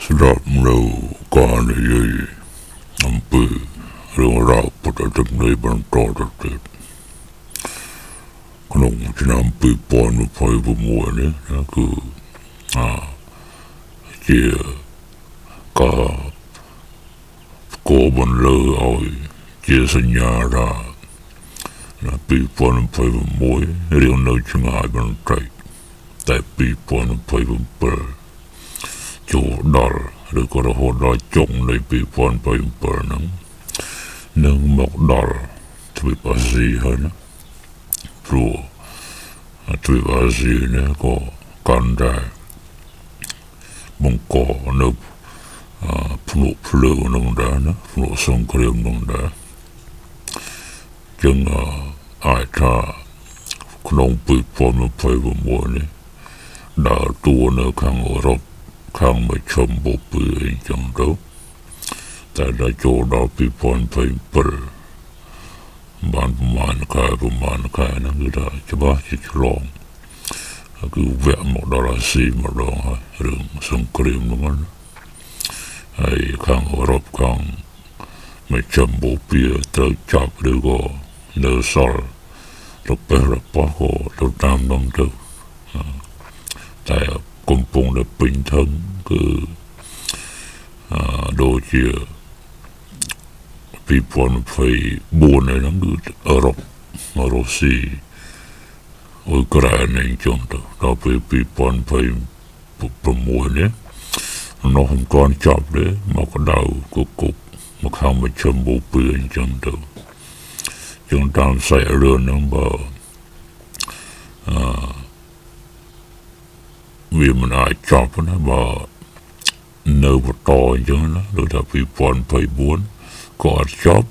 Sedap melakukan ia Ampe Rung rapat atak nai bantar atak Kanong tinampi pon Mapai pemua ni Aku Chia Ka Korban le Awi Chia senyara Napi pon Mapai pemua Riang nau cengai bantai Tapi pon Mapai pemper Jodal Rekara hoda chong Nai pi pon Mapai pemper Nang mok dal Tapi pasti hana Pro Tapi pasti ni ko Kandai Mungko Nup Punuk pelu nang dah Punuk songkrim nang dah Jeng Aita Kenong pi pon Mapai pemua ni Dah tua na kang Europe Kang macam bopi Jeng tu Tak ada jodoh pi pon Mapai pemper Ban pemain kai na kita coba cicelong Aku vek mok dalasi mok dong Rung songkrim dengan Hai kang Europe kang Macam bopi tercap dia ko Nesal Lepas ko tertam dong tu Saya kumpung dia pintang ke Đôi chia Pi pon Mapai buồn này nó cứ Europe si Ukraine này trong đó Tapi pi pon Mapai pemua ni Nó không còn chọc đấy Mà có đau cục Mà không macam bopi trong đó Trong tam saya rơn nó bảo Vì mình ai chọc nó bảo Nơi vật to trong đó Rồi là pi pon Mapai buồn Có chọc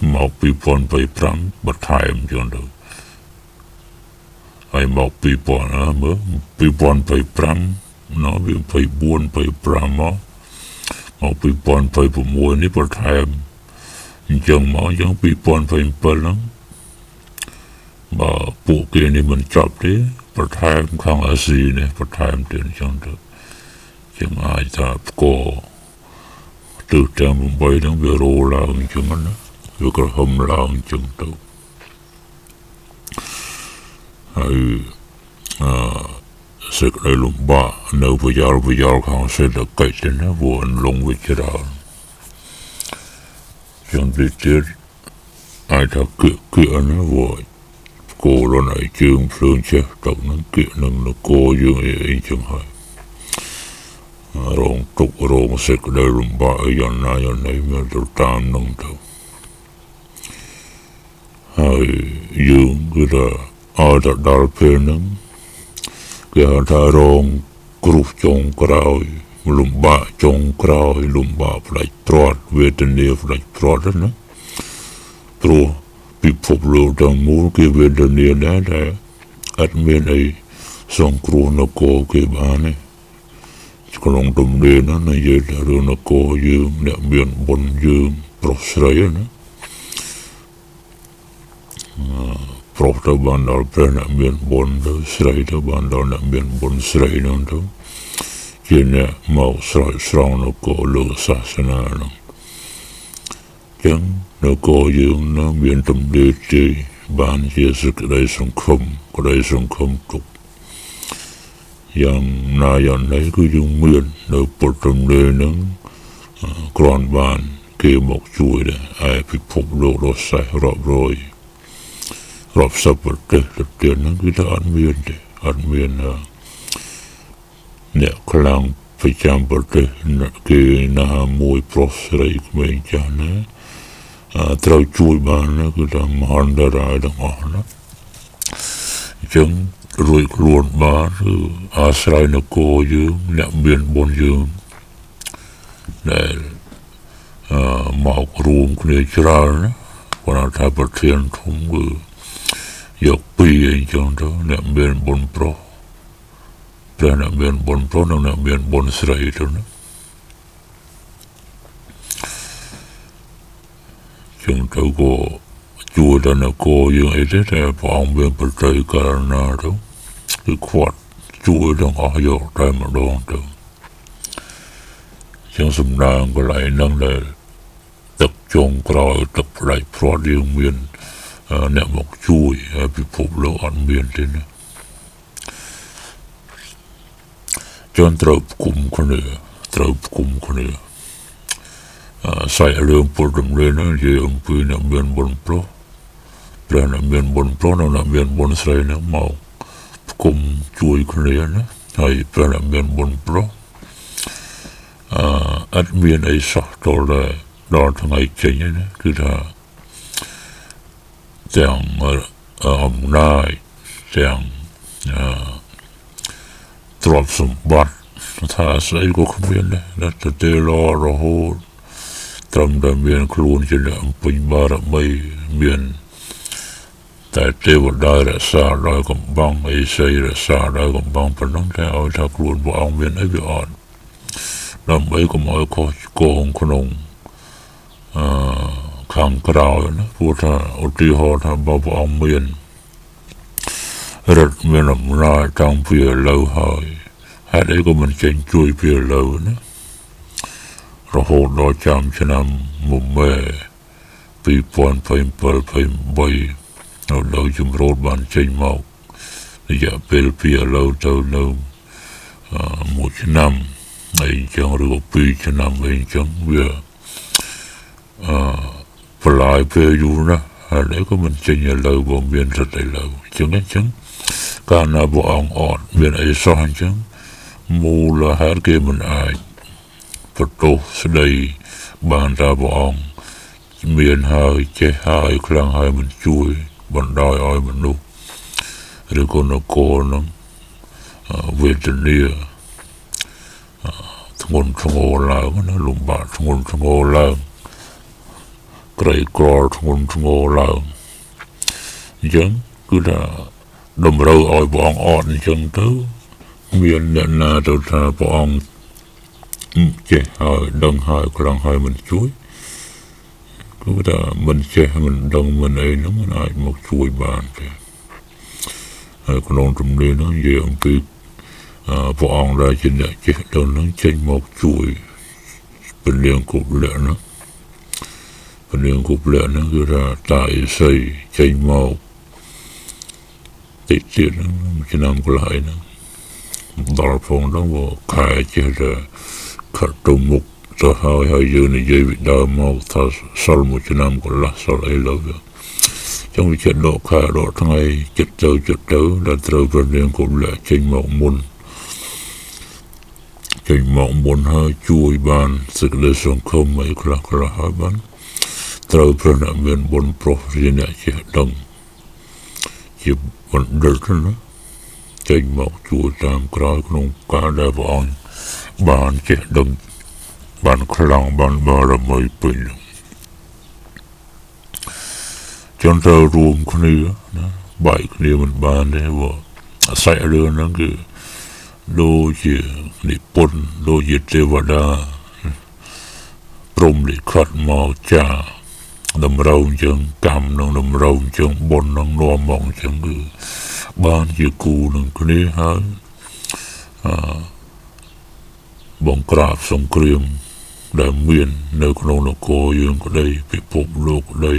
Mọc pi pon Mapai pram Bật thai trong đó Ai mọc pi pon Pi pon Mapai pram Nó bị Mapai buồn Mapai pram Mọc pi pon Mapai pemua ni bật thai Chẳng mau chẳng pi pon Mapai pemper lắm Mà bộ kia ni mình chọc đấy Bật thai khang asi ni Bật thai trên trong đó Chẳng ai ta có Từ trang Mapai đang về rô lao chẳng đó Vì có hâm lao chẳng đâu Hay Sek lai lumba Nau pajal khang sẽ được cách trên đó Vô anh lông với chế đạo Chẳng biết chết Ai ta kia nó vô Cô lo này chương phương chết Đọc nó kia nâng nó cô dương ấy chẳng hay Rong trục rong sek lai lumba Yan này mà tôi tam nâng đâu Hay dương cứ là Ai ta đal phê nâng Kaya ta rong Grup chong krau Lumba chong krau Lumba flaj trot Veterinär flaj trot đó Pro Pipop lưu tang mũ Cái veterinär đó là Admin ấy Song kru nó cô cái bà này Có lòng tùm đề nó Này dây là rưu nó cô dương Nẹ miền bồn dương Pro srei đó Prof ta bandal pernah mian bon tu serai ta bandal nak mian bon serai nang tu kena mau serang no ko lu sasana nang chẳng no ko dương nó mian tâm đề chi ban chia sức đại song khom tục yang na yang này cứ dùng mian no por tâm đề nang kron ban ke mok chui da ai phi phop lo lo sai rop rồi Rop seperti Letian nang kita admin Nek kelang Pecam berteh Ke na mui prosrai Kemencana Terau cui bana Kita mahandara Dengan Chẳng Rồi keluar bar Asrai na ko dương Nek bian bon dương Nek Mau keruang Kena ceral Wana ta bertian Thung Yok pi anh chong đó Nệm bên bon pro Ra nệm bên bon pro Nệm bên bon srei đó Chong tao có Chua ta nè cô dương ấy thế Thì bóng bên bật trời cả nà đó Cái khoát Chua đang ở dọc tay mà đoan đó ចឹងសំណាងកន្លែងហ្នឹងដែលទឹកចុងក្រោយទឹកផ្ដាច់ព្រាត់យើងមានអ្នកមកជួយពិភពលោកអត់មានទេណាចនត្រូវគុំគ្នាសាច់រឿងពុទ្ធដំណើរហ្នឹងជាអំពីអ្នកមានបុណ្យប្រុសព្រះអ្នកមានបុណ្យប្រុសនិងអ្នកមានបុណ្យស្រីហ្នឹងមកគុំជួយគ្នាណាហើយព្រះអ្នកមានបុណ្យប្រុសអត់មានអីសោះដល់ថ្ងៃចេញណាគឺថាទាំងអំណាចទាំងទ្រព្យសម្បត្តិថាស្អីក៏គ្មានដែរតែទៅរហូតត្រឹមតែមានខ្លួនជាអ្នកអំពេញបារមីមានតែទេវតារក្សាដោយកំបាំងអេសីរក្សាដោយកំបាំងប៉ុណ្ណឹងតែឲ្យថាខ្លួនព្រះអង្គមានអីវាអត់ដើម្បីកុំឲ្យខុសឆ្គងក្នុងខាងក្រៅណាព្រោះថាឧទាហរណ៍ថាបើព្រះអង្គមានរដ្ឋមានអំណាចតាំងពីឥឡូវហើយហេតុអីក៏មិនចេញជួយពីឥឡូវណារហូតដល់ចាំឆ្នាំមុំមេ2027-2028ដល់ជំរោតបានចេញមករយៈពេលពីឥឡូវទៅនៅ1ឆ្នាំអីចឹងឬក៏2ឆ្នាំអីចឹងវាបន្លាយពេលយូរណាស់ហើយក៏មិនចេញឥឡូវក៏មានរត់ឥឡូវចឹងកាលណាព្រះអង្គអត់មានអីសោះអញ្ចឹងមូលហេតុគេមិនអាចបន្ទោសស្ដីបានថាព្រះអង្គមានហើយចេះហើយខ្លាំងហើយមិនជួយបណ្ដោយឲ្យមនុស្សឬក៏នគរនឹងវេទនាធ្ងន់ធ្ងរឡើងណាលំបាកធ្ងន់ធ្ងរឡើងក្រីក្រធ្ងន់ធ្ងរឡើងអញ្ចឹងគឺថាតម្រូវឲ្យព្រះអង្គអត់អញ្ចឹងទៅមានអ្នកណាទៅថាព្រះអង្គចេះហើយដឹងហើយខ្លាំងហើយមិនជួយគឺថាមិនចេះមិនដឹងមិនអីហ្នឹងមិនអាចមកជួយបានទេហើយក្នុងជំនាញហ្នឹងនិយាយអំពីព្រះអង្គដែលជាអ្នកចេះដឹងហ្នឹងចេញមកជួយពលាងគប់លៈហ្នឹងគឺថាតាអេសីចេញមកតិចទៀតហ្នឹងឆ្នាំកន្លហើយហ្នឹងដល់ផងដល់ខែចេះតែខិតទៅមុខទៅហើយយើងនិយាយពីដើមមកថាសល់មួយឆ្នាំកន្លះសល់អីលើវាចឹងវាចិត្តដកខែដកថ្ងៃចិត្តទៅដែលត្រូវប្រនាងគប់លៈចេញមកមុនហើយជួយបានសេចក្តីសង្ឃឹមអីខ្លះហើយបានត្រូវព្រះអ្នកមានបុណ្យប្រុសជាអ្នកចេះដឹងជាបណ្ឌិតណាចេញមកជួយតាមក្រោយក្នុងការដែលព្រះអង្គបានចេះដឹងបានខ្លាំងបានបារមីពេញចង់ត្រូវរួមគ្នាណាបែកគ្នាមិនបានទេព្រោះសាច់រឿងហ្នឹងគឺដូចជានិពន្ធដូចជាទេវតាព្រមលិខិតមកចាតម្រូវអញ្ចឹងកម្មនឹងតម្រូវអញ្ចឹងបុណ្យនឹងនាំមកអញ្ចឹងគឺបានជាគូនឹងគ្នាហើយបង្ក្រាបសង្គ្រាមដែលមាននៅក្នុងនគរយើងក្តីពិភពលោកក្តី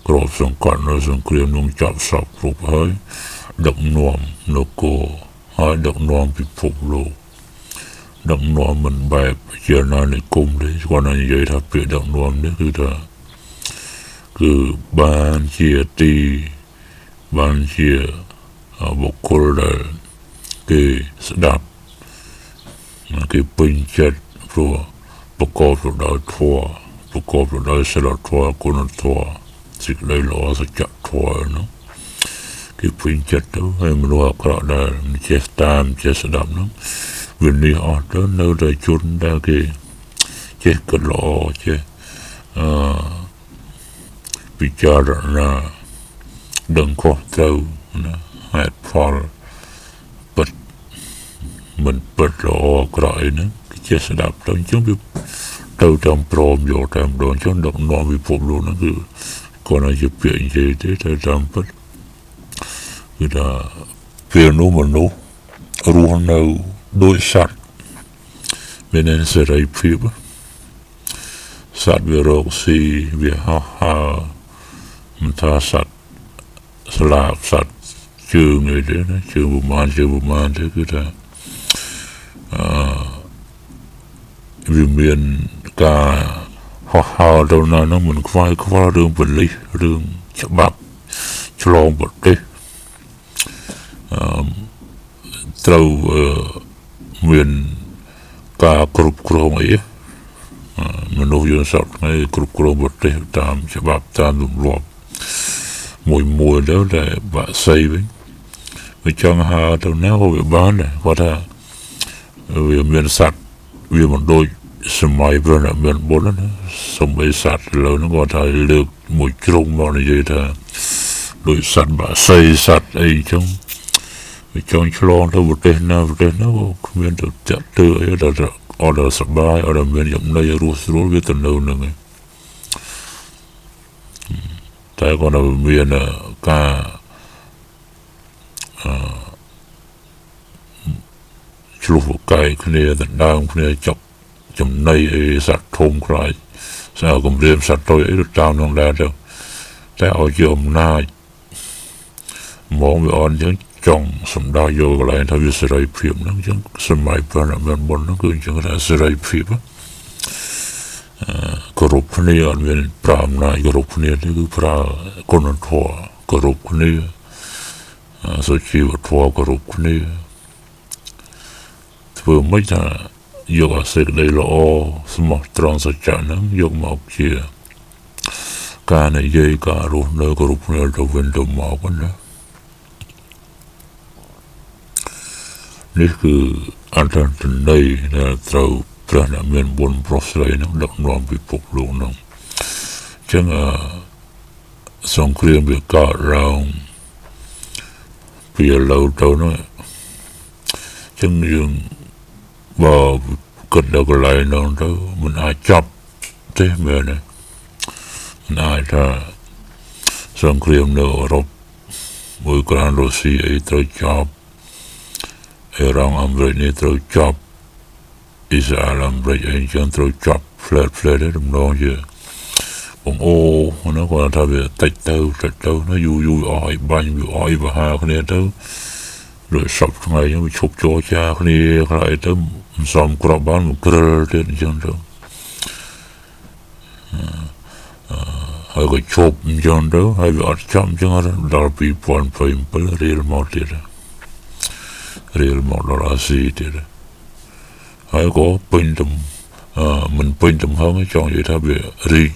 ក្របសង្កត់នៅសង្គ្រាមនឹងចាប់សពគ្រប់ហើយដឹកនាំនគរហើយដឹកនាំពិភពលោកដឹកនាំមិនបែបជាណានិគមទេគាត់និយាយថាពាក្យដឹកនាំនេះគឺថាគឺបានជាបុគ្គលដែលគេស្ដាប់គេពេញចិត្តព្រោះប្រកបទៅដោយធម៌ប្រកបទៅដោយសិលធម៌គុណធម៌សេចក្តីល្អសច្ចធម៌នោះគេពេញចិត្តទៅហើយមនុស្សអាក្រក់ដែលមិនចេះតាមចេះស្ដាប់នោះវានេះអត់ទៅនៅតែជនដែលគេចេះគិតល្អចេះពិចារណាដឹងខុសត្រូវណាហេតុផលពិតមិនពិតល្អក្រក់អីហ្នឹងគេចេះស្ដាប់ទៅអញ្ចឹងវាទៅតាមព្រមយកតាមដងអញ្ចឹងដឹកនាំពិភពលោកហ្នឹងគឺគាត់ឲ្យជាពាក្យនិយាយទេតែតាមពិតគឺថាពេលនោះមនុស្សរស់នៅដោយសត្វ nên sẽ rây phíp sát về rộng xì về hào mình ta sát slap sát chương người đấy chương bộ man thế cứ ta vì miền cả hào đâu nào nó mình quay qua đường vật lý đường chợ bạc cho lòng vật đấy trâu miền cả cướp cướp ấy mình nói chuyện sọt ngay cướp vật đấy tam chợ bạc tam dùng lọp mùi đó là bà xây với trong hà đâu nào về bán này có thể vì miền sạt vì một đôi sầm mai bên là miền bốn đó sông bể sạt lớn nó có thể được một trung vào này vậy thôi đôi sạt bà xây sạt ấy trong chlong thôi một tên nó miền được chặt từ ấy là ở đó sập bài ở đó miền giống này rú với tận đâu nữa tại còn ở miền cả chụp cái này tận đang cái này chậm này sạt thôm lại sao cũng riêng sạt tôi ấy được trao nông ra đâu tại ở chùm na mong về on chẳng trong sầm đa vô lại thay vì sợi phim nó chẳng sầm mai bên là bên bốn nó cứ chẳng là sợi phim korup này ở bên pram này korup này thì cứ pra con thua korup này số chiều thua korup này vừa mới là vô ở sệt đây là smart transaction nó vô một chia cả này dây cả rồi nơi korup này đâu bên đâu màu con đóนี่คืออันนั้นในเราพระนามเมียนบนปรสเลยนะดักนอมไปปกลงน้องจังสงครามเบียกาเราเปียเราเท่านั้นจังยังบ่กดดอกไหลน้องเท่ามันอาจจับเท่เมื่อนะมันอาจถ้าสงครามในรบอุกรารัสเซียไอ้ตัวจับorang Amerika terus job Israel Amerika yang terus job flat itu dong je nó còn thay vì tách tàu nó vui ỏi bánh vui ỏi và hà cái này tàu rồi sập ngày nó bị chụp cho cha cái này cái này tàu xóm của bạn một cơ trên chân tàu hay cái chụp chân tàu hay bị ở trong chân đó bị buồn phải real mộtទៀតreal một là gì thế đấy, hay có pin tầm mình pin tầm hơn cái chọn vậy thay vì ri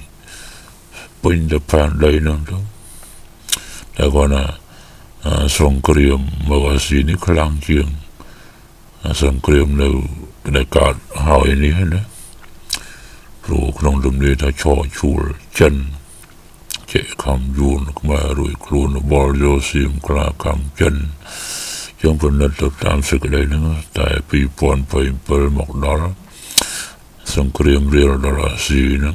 pin tầm phản đây nữa đó, đã gọi là song kriam mà gọi gì ní khlang chiang song kriam đâu cái đại cả hỏi ní hết đấy, rồi trong đêm nay ta cho chùa chân chạy cầm yun mà rồi khuôn bò vô sim kla cầm chân trong phần đất được tam sự cái đấy nữa tại vì buồn phải bơi một đó sông kriam riêng đó là gì nữa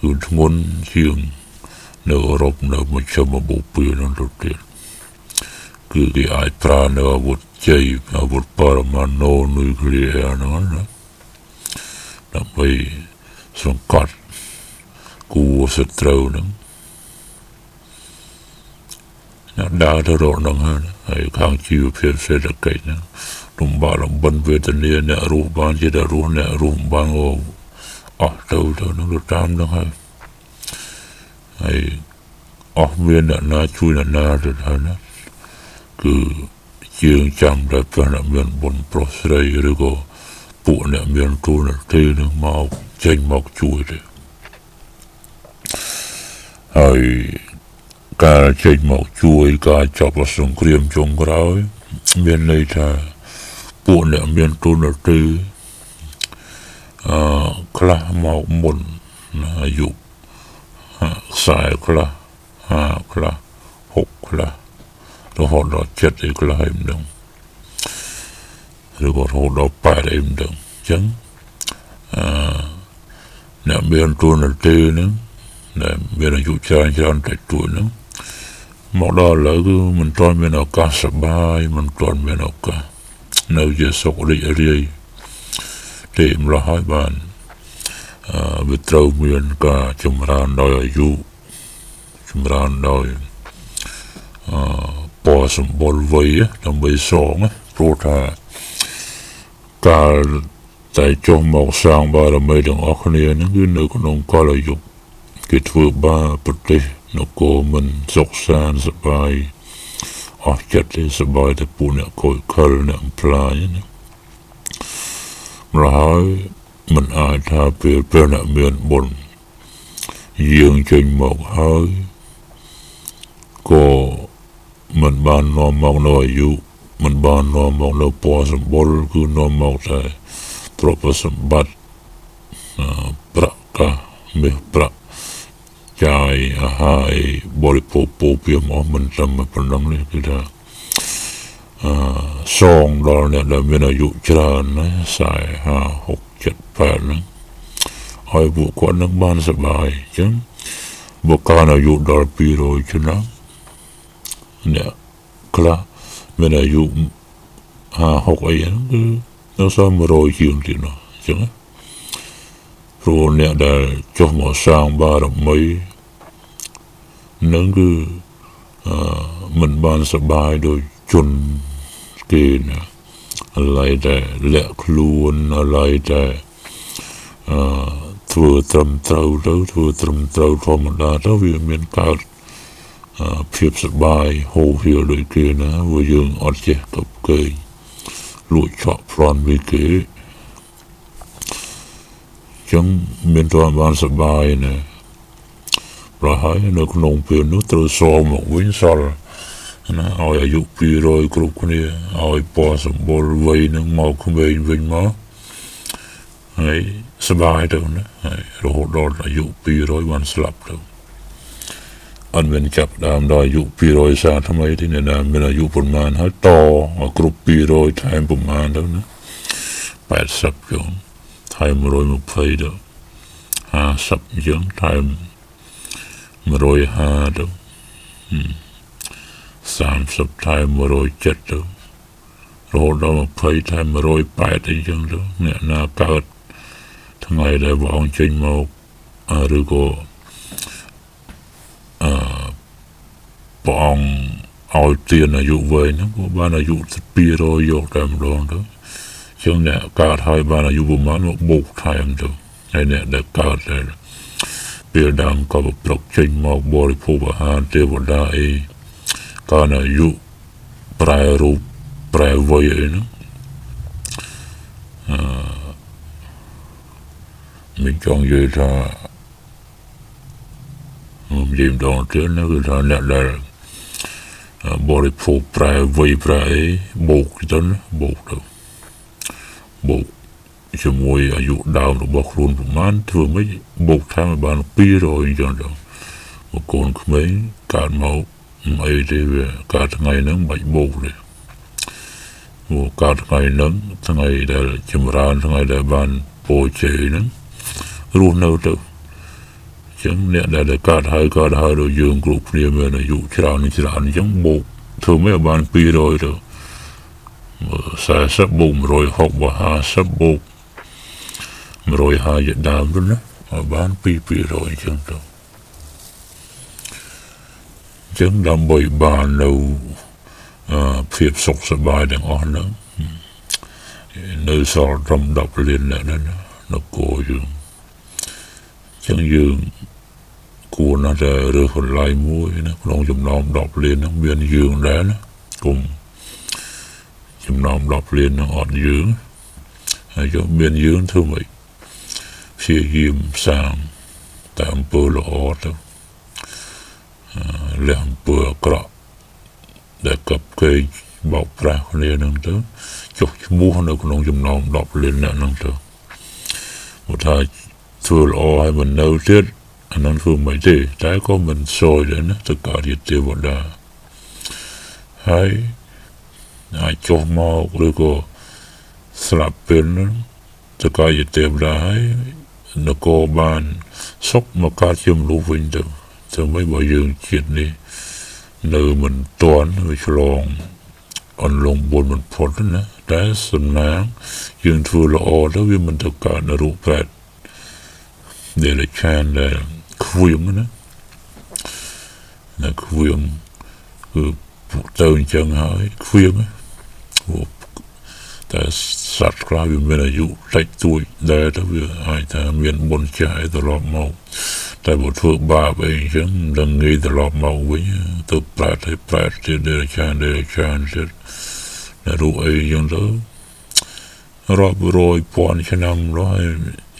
cứ muốn chiêng nở rộp nở một chấm một bộ bìa nó đầu tiên cứ cái ai pra nở một chơi một paramano nuclear nó làm vậy sông cát cua sệt trâu nữa đa thở rộn nâng hơn hay khang chiều phiền sẽ được cái nữa đồng bào lòng bận về tận đây nè ruộng ban chỉ đã ruộng nè ruộng ban ô đâu nó được tam đó hay miền nè na chui nè na rồi đó nè cứ chiêng chăm đã phải là miền bồn prosray rồi có bộ nè miền tu nè tê nè màu chanh mọc chui đấy hay cả chanh mọc chui cả chọc vào sông kriam trồng rau miền này ta bộ nè miền tu nè tê kla màu mồn là dục sai kla kla hộp kla rồi họ đó chết thì kla em đồng rồi họ đó bài em đồng chẳng nè miền tu nè tê nữa nè miền là dục chơi tại tuổi nữa một đó là cứ mình toàn miền nào cả sập bài mình toàn miền nào cả nơi giờ sọc đi ở đây ទេម្ល៉េះហើយបានវាត្រូវមានការចម្រើនដោយអាយុចម្រើនដោយពណ៌សម្បុរវ័យដើម្បីសងព្រោះថាកាលតែចុះមកសាងបារមីទាំងអស់គ្នាហ្នឹងគឺនៅក្នុងកលយុគគេធ្វើបាបប្រទេសនគរមិនសុខសាន្តសប្បាយអស់ចិត្តទេសប្បាយតែពួកអ្នកកុយខលអ្នកអំផ្លាញណាម្ល៉េះហើយមិនអាចថាពេលអ្នកមានបុណ្យយើងចេញមកហើយក៏មិនបាននាំមកនៅអាយុមិនបាននាំមកនៅពណ៌សម្បុរគឺនាំមកតែទ្រព្យសម្បត្តិប្រាក់កាសមាសប្រាក់ចាយអាហារបរិភោគពោពាមអស់មិនត្រឹមប៉ុណ្ណឹងនេះគឺថាសងដល់អ្នកដែលមានអាយុច្រើនណា40 50 60 80ហ្នឹងហើយពួកគាត់នឹងបានសប្បាយអញ្ចឹងបើកាលអាយុដល់200ឆ្នាំអ្នកខ្លះមានអាយុ50 60អីហ្នឹងគឺនៅសល់100ជាងទៀតនោះអញ្ចឹងព្រោះអ្នកដែលចុះមកសាងបារមីនឹងគឺមិនបានសប្បាយដោយជនគេណាអ្វីតែលាក់ខ្លួនអ្វីតែធ្វើត្រឹមត្រូវទៅធ្វើត្រឹមត្រូវធម្មតាទៅវាមានកើតភាពសប្បាយហូរហៀរដូចគេណាព្រោះយើងអត់ចេះទៅគេលួចឆក់ប្លន់វាគេចឹងមានតែបានសប្បាយណាប្រហែលនៅក្នុងពេលនោះត្រូវសងមកវិញសល់ណាឲ្យអាយុ200គ្រប់គ្នាឲ្យពណ៌សម្បុរវ័យនឹងមកក្មេងវិញមកហើយសប្បាយទៅណាហើយរហូតដល់អាយុ200បានស្លាប់ទៅអត់មានចាប់ដើមដល់អាយុ230ថ្មីទេណាមានអាយុប៉ុន្មានហើយតគ្រប់200ថែមប៉ុន្មានទៅណា80ចឹងថែម120ទៅ50ចឹងថែម150ទៅ30ថែម170ទៅរហូតដល់20ថែម180អីចឹងទៅអ្នកណាកើតថ្ងៃដែលព្រះអង្គចេញមកឬក៏ព្រះអង្គឲ្យទានអាយុវែងហ្នឹងក៏បានអាយុ200យកតែម្ដងទៅចឹងអ្នកកើតហើយបានអាយុប្រហែលមកបូកថែមទៅហើយអ្នកដែលកើតដែរពេលដើមក៏ប្រកចេញមកបរិភោគអាហារទេវតាអីក៏អាយុប្រែរូបប្រែវ័យអីហ្នឹងមិនចង់និយាយថាខ្ញុំនិយាយម្ដងទៀតណាគឺថាអ្នកដែលបរិភោគប្រែវ័យប្រែអីបូកទៅណាបូកទៅបូកជាមួយអាយុដើមរបស់ខ្លួនប្រហែលធ្វើមិនបូកថាបាន200អញ្ចឹងទៅមកកូនក្មេងកើតមកអីទេវាកើតថ្ងៃហ្នឹងបាច់បូកទេមកកើតថ្ងៃហ្នឹងថ្ងៃដែលចម្រើនថ្ងៃដែលបានពោជ័យហ្នឹងរស់នៅទៅចឹងអ្នកដែលកើតហើយដូចយើងគ្រប់គ្នាមានអាយុច្រើនអញ្ចឹងបូកធ្វើមិនបាន200ទៅ40បូក160បូក50បូក150ដើមទៅណាបាន200អញ្ចឹងទៅចឹងដើម្បីបាននៅភាពសុខសប្បាយទាំងអស់ហ្នឹងនៅសល់ត្រឹម10លានអ្នកហ្នឹងនគរយើងចឹងយើងគួរណាស់តែរើសកន្លែងមួយណាក្នុងចំណោម10លានហ្នឹងមានយើងដែរណាគុំចំណោម10លានហ្នឹងអត់យើងហើយយកមានយើងធ្វើម៉េចព្យាយាមសាងតែអំពើល្អទៅលះអំពើអាក្រក់ដែលកັບកេងបោកប្រាស់គ្នាហ្នឹងទៅចុះឈ្មោះនៅក្នុងចំណោម10លានអ្នកហ្នឹងទៅមកថាធ្វើល្អឲ្យមិននៅទៀតអានឹងធ្វើមិនទេតែក៏មិនសយដែរណាទៅកើតជាទេវតាហើយអាចចុះមកឬក៏ស្លាប់ពេលហ្នឹងទៅកើតជាទេវតាហើយនគរបានសុខមកកើតជាមនុស្សវិញទៅធ្វើម៉េចបើយើងជាតិនេះនៅមិនទាន់វាឆ្លង อันลงบนมันพอดนะแต่สำนักยังทั่วละอแล้ววิมันตะการนรุแปดเดลชานเดคุยมันนะคุยคือเติมจังหายคุยมั้ยแต่สัตว์กลายเป็นอายุเล็กตัวได้แต่ว่าไอ้แต่เมียนบนใจตลอดมาแต่บทฝึกบาปเองฉันดังงี้ตลอดมาวิ่งตัวแปดให้แปดเดลชานเสร็จนะรู้ไอ้ยังเด้อรอบโรยปอนชนะร้อย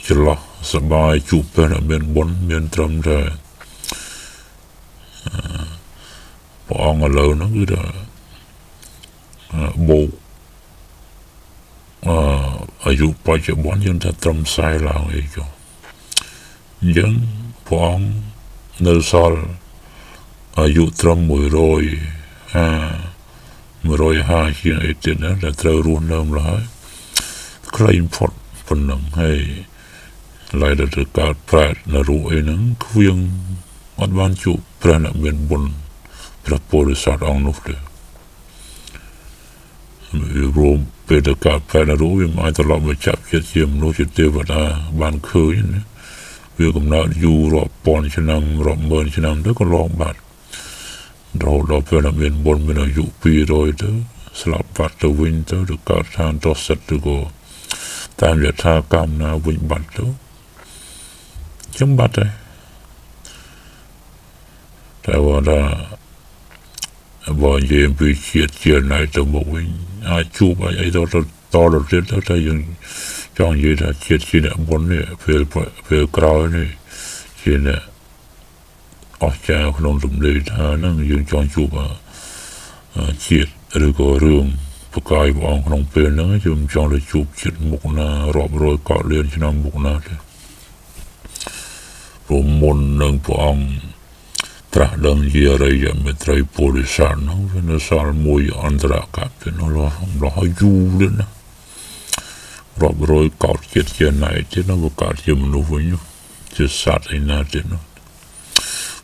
จะละสบายจูบเป็นเมียนบนเมียนตรำใจพอเอาเงินเรานั่นก็ได้โบอายุปัจจุบันยังจะตรำใส่เราอีกยังพอเนื้อสารอายุตรำ100 เชียงไอเต็นนะแต่เรารู้น้ำลายใครพอดปนังให้หลายระดับการแปดนรู้ไอ้นั้นคุยงอัดวันจุพระนักเมียนบนพระโพธิสัตว์องนุษย์เลยรวมเป็นการแปดนรู้ยังไม่ตลอดมาจับเชียมรู้จิตเทวดาบ้านเคยนะเพื่อกำลังอยู่รอบปอนชนำรอบเมืองชนำแล้วก็ลองบัดเราเป็นนักเรียนบนเป็นอายุปีโดยเถอะสลับบัดตัววินเถอะหรือการทานต่อสัตว์ตัวก็ตามยถากรรมนาวิบัตเถอะจังบัดเลยแต่ว่าถ้าบอลเยี่ยมไปเชียร์ในตัวบอกวินอาชูไปไอ้ตัวเราเสร็จแล้วถ้ายังจ้องยืนเชียร์บนเนี่ยเพื่อกราวนี่เชียร์ออกจากขนมสมเด็จนั่งยืนจองจูบเชียดหรือก็เรื่องประกายบองขนมเป็นนั่งยืนจองเลยจูบเชียดมุกนารอบโรยเกาะเลียนชนะมุกนาเลยรวมมนนั่งพองตระดังเยี่ยอะไรอย่างไม่ไตรโพธิสัตว์นั่งเป็นสารมวยอันตรกับเป็นเราอยู่เลยนะรอบโรยเกาะเชียดไหนที่นั่งประกาศยังมนุษย์อยู่จะสัตว์ไอ้นาเด่นนะ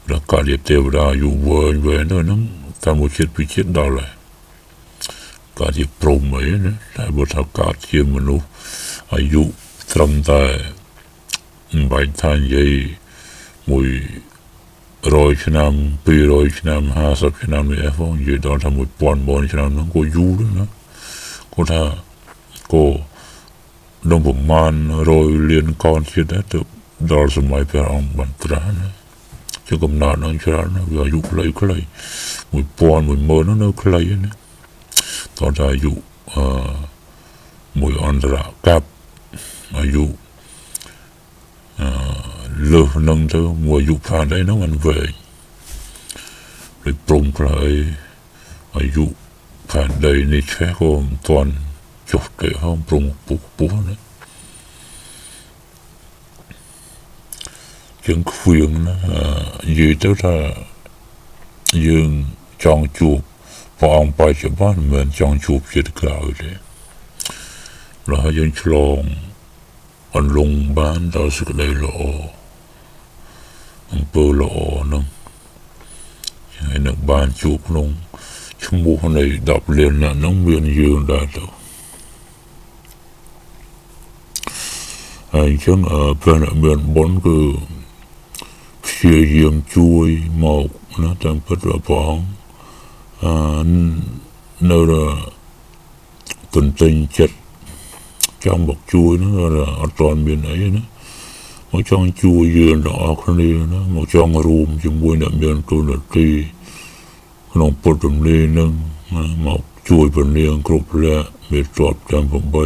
แล้วการเรียกเทวดาอยู่เวนั่นนั่งตามอุเชตพิเชตได้เลยการที่พรหมเนี่ยแต่บทกาศเชื่อมนุษย์อายุตรำแต่ใบทานใหญ่มวย100 ชนำปี100 ชนำ50 ชนำเนี่ยฟ้องยืดตอนทำมวยปอนบอลชนำนั่งก็อยู่ด้วยนะก็ถ้าก็ดงผมมัน100 เรียนก่อนเชื่อได้แต่ดอลสมัยเป็นองบันตรานะจะกำนัดนั่งชรานะอายุใครมวยปอนมวยเมินนั่งใครนะตอนอายุมวยอันตรกับอายุเลือนั่งเธอมวยอายุผ่านได้นั่งอันเวย์เลยปรุงใครอายุผ่านได้ในแค่ก็ตอนจบได้ห้องปรุงปุ๊บนะยังคุยนะยืดเท่าถ้ายืนจองจูบพอองไปจากบ้านเหมือนจองจูบจิตกล่าวเลยเรายังฉลองอันลงบ้านเราสึกได้ละอันเปิดละนั่งให้นักบ้านจูบลงชั่วโมงในดับเรียนน่ะน้องเรียนยืนได้แล้วไอ้ช่างเป็นเมียนบนคือเชียร์ยังช่วยหมอกนะทางพัฒนาพองเนื้อตุนติงจัดจังบอกช่วยนะอัตอนเป็นไอ้นะมาจังช่วยยืนออกนี่นะมาจังรูมจมูกเนี่ยเมียนตัวนาทีขนมปดตรงนี้นึงมาช่วยเป็นเลี้ยงครบแล้วมีจอบจำผมไป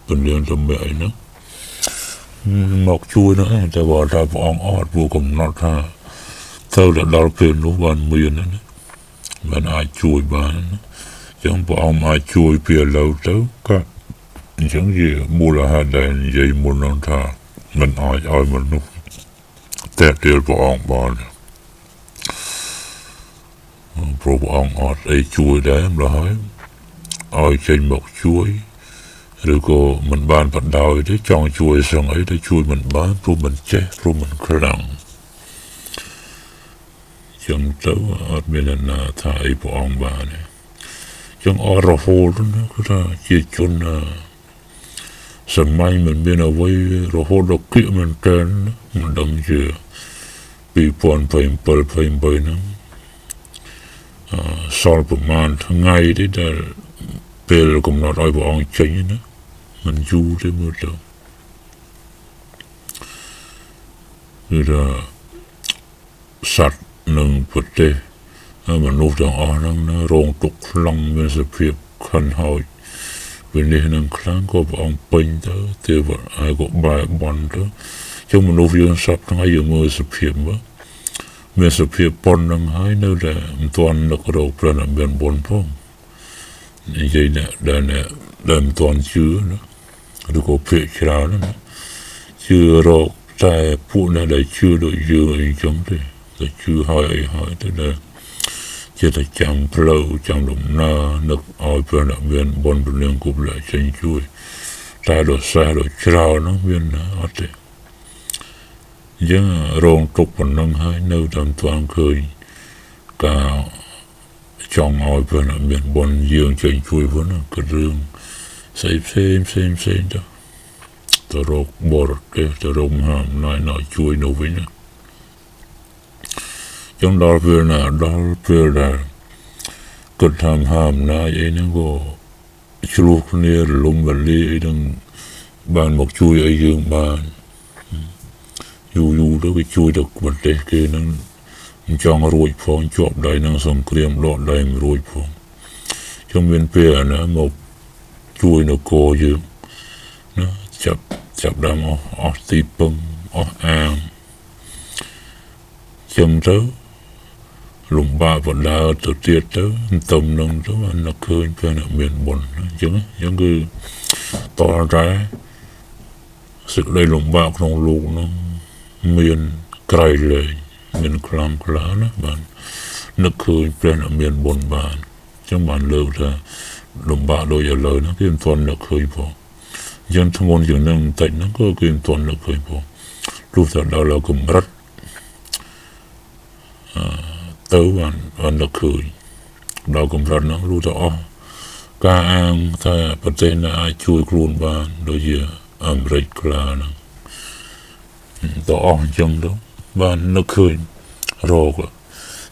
เป็นเลี้ยงทำแบบนะบอกช่วยนะแต่ว่าถ้าพองอดผู้กำนัดถ้าเท่าแต่เราเป็นรู้วันเมียนนะมันอาจช่วยบ้านจังพองมาช่วยเพียเราเท่าก็จังยี่มูลหาได้ยี่มูลนันทามันอาจเอามันนุแต่เดียวพองบ้านพระองค์อาจไอ้ช่วยได้หรือเอาใจบอกช่วยหรือก็มันบ้านปัดดาวได้จองช่วยสั่งไอ้ได้ช่วยมันบ้านเพราะมันเจ็บเพราะมันคลั่งจังเจ้าอาจมีนาถ้าไอ้พระองค์บ้านเนี่ย ចឹងអររហូតណាគឺថាជាជនសម័យមិនមានអ្វីរហូតដល់គៀកមែនតើមិនដឹងជា2027ហ្នឹងសល់ប្រមាណថ្ងៃទេដែលពេលកំណត់ឲ្យព្រះអង្គចេញណាមិនយូរទេមើលទៅគឺថាសត្វនឹងប្រទេសមនុស្សទាំងអស់ហ្នឹងណារងទុក្ខខ្លាំងមានសភាពខិនហោចពេលនេះនឹងខ្លាំងក៏ព្រះអង្គពេញទៅទេវតាហើយក៏បែរបន់ទៅជុំមនុស្សយើងសពថ្ងៃយើងមើលសភាពមើលមានសភាពប៉ុននឹងហើយនៅតែមិនទាន់នឹករកព្រះនិព្វានបុណ្យផងនិយាយដែលមិនទាន់ជឿណាឬក៏ភាគច្រើនណាជឿរកតែពួកអ្នកដែលជឿដូចយើងអីចឹងទេតែជឿហើយអីហើយទៅដែលជាតែចាំផ្លូវចាំដំណើរនឹកឲ្យព្រះនិព្វានបុណ្យព្រលឹងគប់លចេញជួយតែដល់សេះដល់ច្រើនហ្នឹងមានអត់ទេយើងរងទុកប៉ុណ្ណឹងហើយនៅតាមទ្វាងឃើញការចង់ឲ្យព្រះនិព្វានបុណ្យយើងចេញជួយវិញគឺរឿងផ្សេងទៅរកបរទេសទៅរកមហាអំណាចណាជួយនៅវិញណាចឹងដល់ពេលដែលគិតថាមហាអំណាចអីហ្នឹងក៏ឆ្លោះគ្នារលំរលាយអីហ្នឹងបានមកជួយឲ្យយើងបានយូរទៅគេជួយទៅប្រទេសគេហ្នឹងមិនចង់រួចផងជាប់ដៃនឹងសង្គ្រាមដកដៃមិនរួចផងចឹងមានពេលណាមកជួយនគរយើងណាចាប់ដើមអស់ទីពឹងអស់អាងចឹងទៅលំបាកបណ្ដើរទៅទៀតទៅទំនឹងទៅបាននឹកឃើញពេលមានបុណ្យអញ្ចឹងគឺតរតែសេចក្តីលំបាកក្នុងលោកនោះមានក្រៃលែងមានខ្លាំងក្លាណាបាននឹកឃើញព្រះមានបុណ្យបានអញ្ចឹងបានលើកថាលំបាកដូចឥឡូវហ្នឹងគឺមិនទាន់នឹកឃើញផងអញ្ចឹងធ្ងន់ជាងនឹងបន្តិចហ្នឹងក៏គឺមិនទាន់នឹកឃើញផងព្រោះតែដល់កម្រិតទៅបាននឹកឃើញដល់កម្រិតហ្នឹងรู้ថាអស់ការអាងថាប្រទេសណាអាចជួយខ្លួនបានដូចជាអាមេរិកខ្លាហ្នឹងទៅអស់អញ្ចឹងទៅបាននឹកឃើញរកអ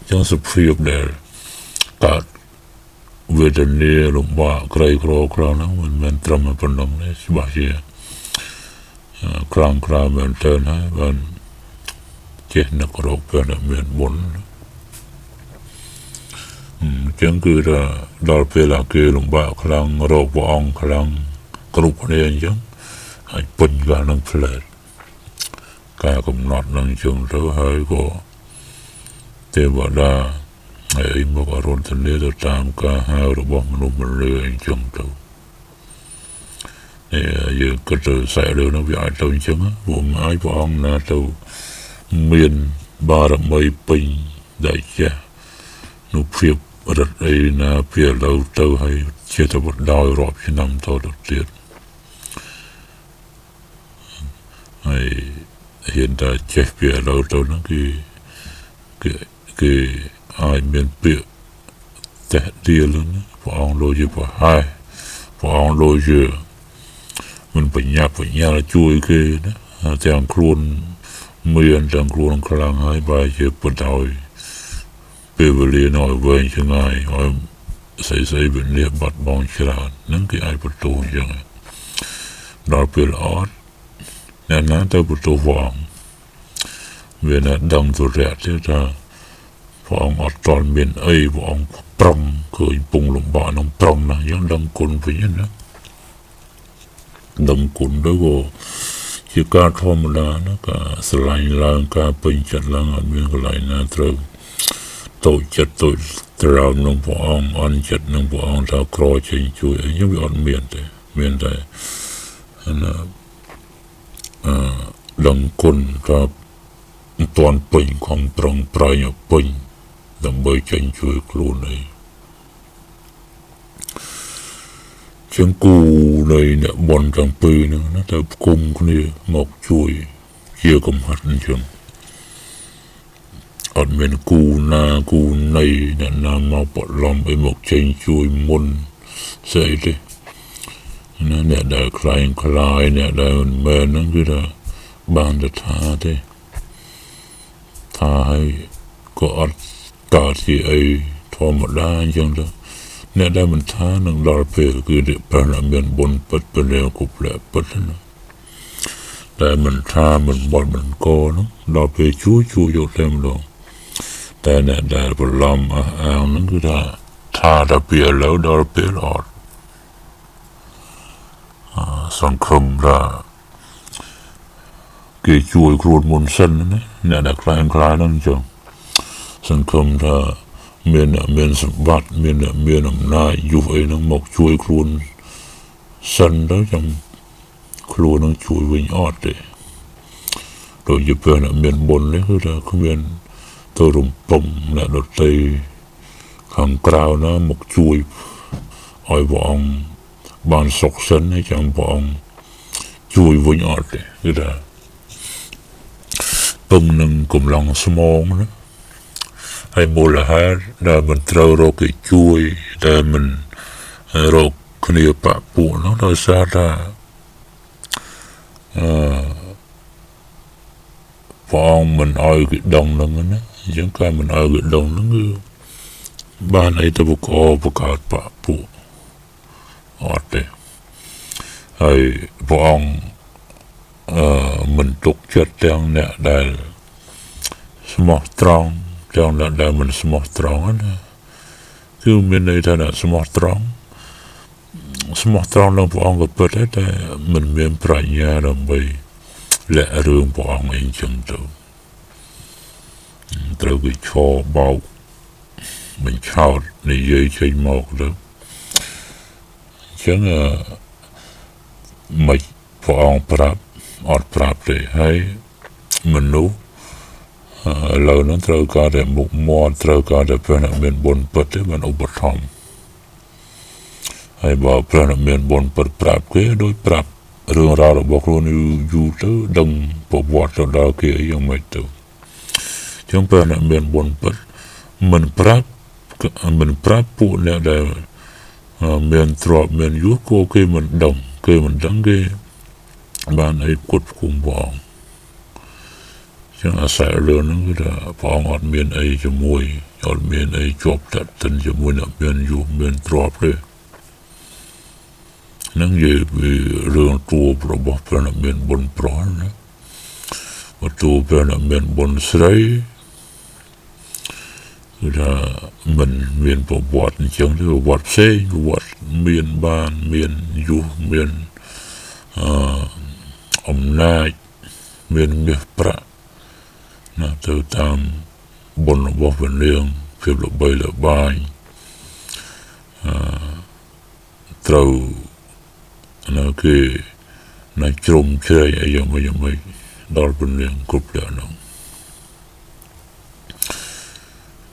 ញ្ចឹងសុភាពដែលកើតវេទនាលំបាកក្រីក្រខ្លះហ្នឹងមិនមែនត្រឹមប៉ុណ្ណឹងទេច្បាស់ជាខ្លាំងក្លាមែនទែនហើយបានចេះនឹករកពេលមានបុណ្យចឹងគឺថាដល់ពេលគេលំបាកខ្លាំងរកព្រះអង្គខ្លាំងគ្រប់គ្នាអញ្ចឹងហើយពេញកាលនឹងផ្លែតការកំណត់នឹងចឹងទៅហើយក៏ទេវតាហើយមកអរុណធានាទៅតាមការហៅរបស់មនុស្សម្នាអញ្ចឹងទៅយើងគិតទៅខ្សែរឿងនោះវាអាចទៅអញ្ចឹងព្រោះមិនឲ្យព្រះអង្គណាទៅមានបារមីពេញដែលចេះនុភាពរត់អីណាពេលឥឡូវទៅហើយជាទៅដោយរាប់ឆ្នាំតទៅទៀតហើយហ៊ានតែចេះពេលឥឡូវទៅហ្នឹងគឺឲ្យមានពាក្យតេះដៀលហ្នឹងព្រះអង្គដូចជាប្រហែសព្រះអង្គដូចជាមិនបញ្ញាជួយគេណាទាំងខ្លួនមានទាំងខ្លួនខ្លាំងហើយបែរជាបដ ாய் ពេលវេលានៅវែងឆ្ងាយឲ្យស្អីវិនិច្ឆ័យបាត់បង់ច្រើននឹងគេអាចបន្ទោសអញ្ចឹងដល់ពេលអត់អ្នកណាទៅបន្ទោសព្រះអង្គវាណាដឹងទៅរយៈទៀតថាព្រះអង្គអត់តន់មានអីព្រះអង្គប្រឹងឃើញពងលំបាកនឹងប្រឹងណាស់យ៉ាងដឹងគុណវិញណាដឹងគុណទៅក៏ជាការធម្មតាណាការស្រឡាញ់ឡើងការពេញចិត្តឡើងអត់មានកន្លែងណាត្រូវតូចចិត្តតូចត្រើមនឹងព្រះអង្គអន់ចិត្តនឹងព្រះអង្គថាក្រចេញជួយអីវាអត់មានទេមានតែណាដឹងគុណថាមិនទាន់ពេញខំប្រឹងប្រែងឲ្យពេញដើម្បីចេញជួយខ្លួនឯងជាងគូនៃអ្នកបនទាំងពីរហ្នឹងណាទៅគុំគ្នាមកជួយជាកំហិតអញ្ចឹង អត់មានគូណាគូណីអ្នកណាមកបឡំឲ្យមកចេញជួយមុនស្អីទេណាអ្នកដែលខ្លាយអ្នកដែលមិនមែនហ្នឹងគឺថាបានទៅថាទេថាឲ្យក៏អត់កើតជាអីធម្មតាអញ្ចឹងទៅអ្នកដែលមិនថានឹងដល់ពេលគឺប្រហែលមានបុណ្យពិតពេលគប់លែពិតណាតែមិនថាមិនបត់មិនកនោះដល់ពេលជួយយកតែម្ដងតែអ្នកដែលប្រឡំអាហ្នឹងគឺថាទៅពេលឥឡូវដល់ពេលអត់សង្ឃឹមថាគេជួយខ្លួនមុនសិនណាអ្នកដែលខ្លាំងហ្នឹងអញ្ចឹងសង្ឃឹមថាមានសម្បត្តិមានអំណាចយុអីហ្នឹងមកជួយខ្លួនសិនទៅចាំខ្លួននឹងជួយវិញអត់ទេដោយជាពេលមានបុណ្យនេះគឺថាគ្មានទៅរំពំអ្នកដទៃខាងក្រៅណាមកជួយឲ្យព្រះអង្គបានសុខសិនហើយចាំព្រះអង្គជួយវិញអត់ទេគឺថាពឹងនឹងកំឡុងស្មងណាហើយមូលហេតុដែលមិនត្រូវរកគេជួយដែលមិនរកគ្នាបពពួកនោះដោយសារថាព្រះអង្គមិនឲ្យគេដឹងហ្នឹងណាអញ្ចឹងការមិនឲ្យគេដឹងហ្នឹងគឺបានអីទៅបង្កើតបពពួកអត់ទេហើយព្រះអង្គមិនទុកចិត្តទាំងអ្នកដែលស្មោះត្រង់ទាំងអ្នកដែលមិនស្មោះត្រង់ណាគឺមានន័យថាស្មោះត្រង់នឹងព្រះអង្គក៏ពិតដែរតែមិនមានប្រាជ្ញាដើម្បីលាក់រឿងព្រះអង្គអីចឹងទៅត្រូវគេឈរបោកបញ្ឆោតនិយាយចេញមកទៅចឹងមិនព្រះអង្គប្រាប់អត់ប្រាប់ទេហើយមនុស្សឥឡូវហ្នឹងត្រូវការតែមុខមាត់ត្រូវការតែព្រះអ្នកមានបុណ្យពិតទេបានឧបត្ថម្ភហើយបើព្រះអ្នកមានបុណ្យពិតប្រាប់គេដោយប្រាប់រឿងរ៉ាវរបស់ខ្លួនយូរទៅដឹងប្រវត្តិទៅដល់គេអីយ៉ាងម៉េចទៅចឹងព្រះអ្នកមានបុណ្យពិតមិនប្រាប់ពួកអ្នកដែលមានទ្រព្យមានយសក៏គេមិនដឹងគេបានអីគុតគុំព្រះអង្គចឹងអាស្រ័យលើហ្នឹងគឺថាព្រះអង្គអត់មានអីជាមួយអត់មានអីជាប់តាក់ទិនជាមួយអ្នកមានយសមានទ្រព្យទេនឹងនិយាយពីរឿងតួរបស់ព្រះអ្នកមានបុណ្យប្រុសណាបើតួព្រះអ្នកមានបុណ្យស្រីគឺថាមិនមានប្រវត្តិអញ្ចឹងទេប្រវត្តិផ្សេងប្រវត្តិមានយុសមានអំណាចមានមាសប្រាក់ណាទៅតាមបុណ្យរបស់ព្រះនាងភាពល្បីល្បាញត្រូវណាគេណាជ្រុំជ្រែកអីយ៉ាងម៉េចដល់ព្រះនាងគ្រប់លក្ខណៈ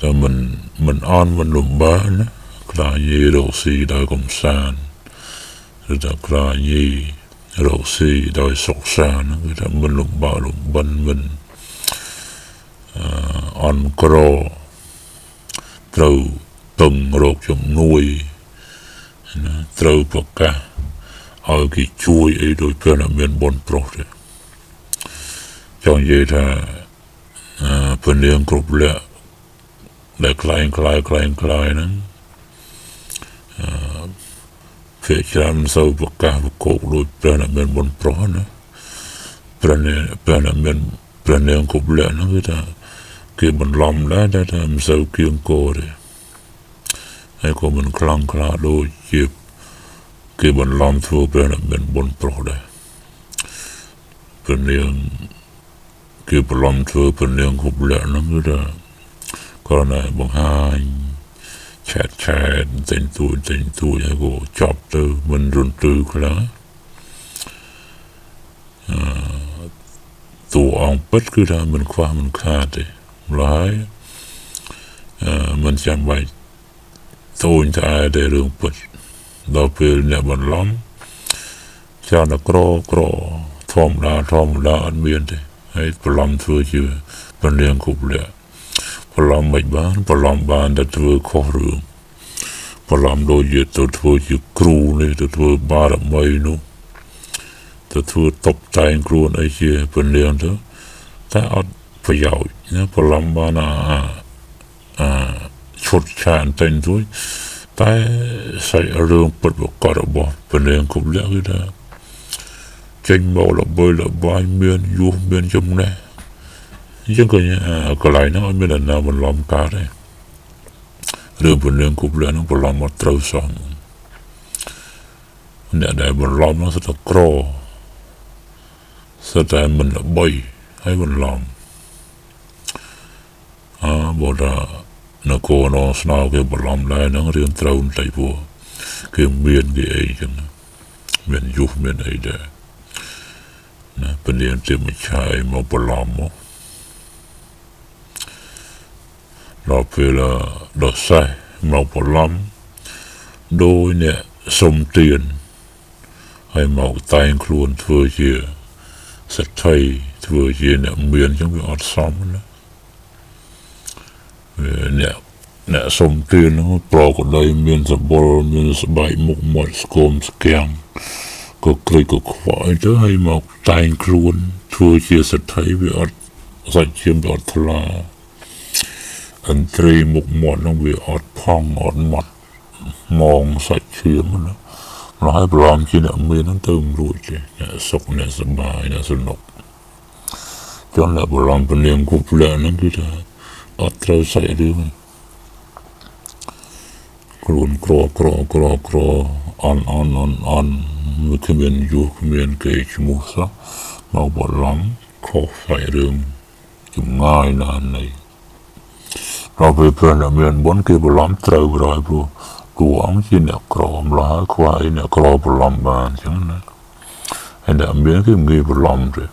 តែមិនអន់មិនលំបាកណាខ្លាញីរកស៊ីដោយកំសាន្តឬថាខ្លាញីរកស៊ីដោយសុខសាន្តគឺថាមិនលំបាកលំបិនមិនអន់ក្រត្រូវពឹងរកជំនួយណាត្រូវប្រកាសឲ្យគេជួយអីដោយព្រះអ្នកមានបុណ្យប្រុសទេចង់និយាយថាព្រះនាងគ្រប់លក្ខដែលคล้ายហ្នឹងភាគច្រើនសូវប្រកាសប្រកោកដោយព្រះអ្នកមានបុណ្យប្រុសណាព្រះអ្នកមានព្រះនាងគ្រប់លក្ខហ្នឹងគឺថាគេបន្លំដែរតែមិនសូវគៀងគរទេហើយក៏មិនខ្លាំងក្លាដូចជាគេបន្លំធ្វើព្រះអ្នកមានបុណ្យប្រុសដែរព្រះនាងគេបន្លំធ្វើព្រះនាងគ្រប់លក្ខហ្នឹងគឺថាគ្រាន់តែបង្ហាញឆែតទិញទួយហើយក៏ចប់ទៅមិនរន្ទឺខ្លាំងតួអង្គពិតគឺថាមិនខ្វះមិនខាតទេម្ល៉េះមិនចាំបាច់ទូនតែរឿងពិតដល់ពេលអ្នកបន្លំចានក្រធម្មតាអត់មានទេហើយបន្លំធ្វើជាព្រះនាងគ្រប់លក្ខ ប្រឡំមិនបានប្រឡំបានតែធ្វើខុសរឿងប្រឡំដូចជាទៅធ្វើជាគ្រូនេះទៅធ្វើបារមីនោះទៅធ្វើតបតែងខ្លួនអីជាពលានទៅតែអត់ប្រយោជន៍ណាប្រឡំបានឈុតឆានតែងទួយតែសាច់រឿងពិតប្រកបរបស់ពលានគ្រប់លក្ខគឺថាចេញមកល្បីល្បាញមានយុះមានចំណេះអញ្ចឹងក៏កន្លែងហ្នឹងអត់មានណាបន្លំកើតទេរឿងពលានគ្រប់លក្ខហ្នឹងបន្លំមកត្រូវសោះអ្នកដែលបន្លំហ្នឹងស្ទើរក្រស្ទើរមិនល្បីហើយបន្លំបើថានគរណស្នោគេបន្លំដែរហ្នឹងរឿងត្រូវតែព្រោះគេមានគេអីចឹងមានយុះមានអីដែរណាពលានជាមិនឆាយមកបន្លំមកដល់ពេលដល់សេះមកបន្លំដោយអ្នកសុំទានហើយមកតែងខ្លួនធ្វើជាសិទ្ធិធ្វើជាអ្នកមានចឹងវាអត់សមណាអ្នកសុំទានហ្នឹងប្រកដីមានសម្បុរមានស្បែកមុខមាត់ស្គមស្គាំងក៏ក្រិចក៏ខ្វល់ទៅហើយមកតែងខ្លួនធ្វើជាសិទ្ធិវាអត់សាច់ឈាមវាអត់ថ្លាអន្ត្រីមុខមាត់ហ្នឹងវាអត់ផង់អត់មាត់មងសាច់ឈាមណាហើយប្រឡំជាអ្នកមានហ្នឹងទៅមិនរួចទេអ្នកសុខអ្នកសប្បាយអ្នកសនុកចង់អ្នកប្រឡំពលានគ្រប់លក្ខហ្នឹងគឺថាអត់ត្រូវសាច់រឿងខ្លួនក្រអន់វាគ្មានយុះគ្មានគេឈ្មោះសោះមកបឡំខុសសាច់រឿងចម្ងាយណាស់នេះដល់ពេលព្រោះអ្នកមានបុណ្យគេបឡំត្រូវរយព្រោះគួរអង្គជាអ្នកក្រម្ល៉េះខ្វះអីអ្នកក្របឡំបានអញ្ចឹងណាហើយអ្នកមានគឺងាយបឡំទេ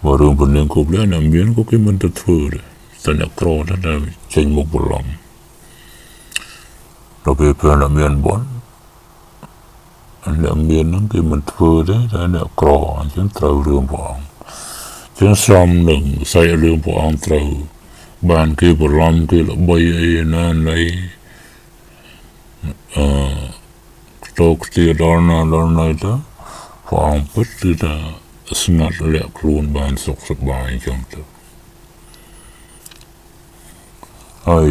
បើរឿងពលានគ្រប់លក្ខអ្នកមានក៏គេមិនទៅធ្វើដែរតែអ្នកក្រតែចេញមកបឡំដល់ពេលព្រោះអ្នកមានបុណ្យអ្នកមានហ្នឹងគេមិនធ្វើទេតែអ្នកក្រអញ្ចឹងត្រូវរឿងព្រះអង្គអញ្ចឹងសមនឹងសាច់រឿងព្រះអង្គត្រូវបានគេបឡំគេល្បីអីណាណីទៅខ្ទាដល់ណាទៅព្រះអង្គពិតគឺថាស្ងាត់លាក់ខ្លួនបានសុខសប្បាយអញ្ចឹងទៅហើយ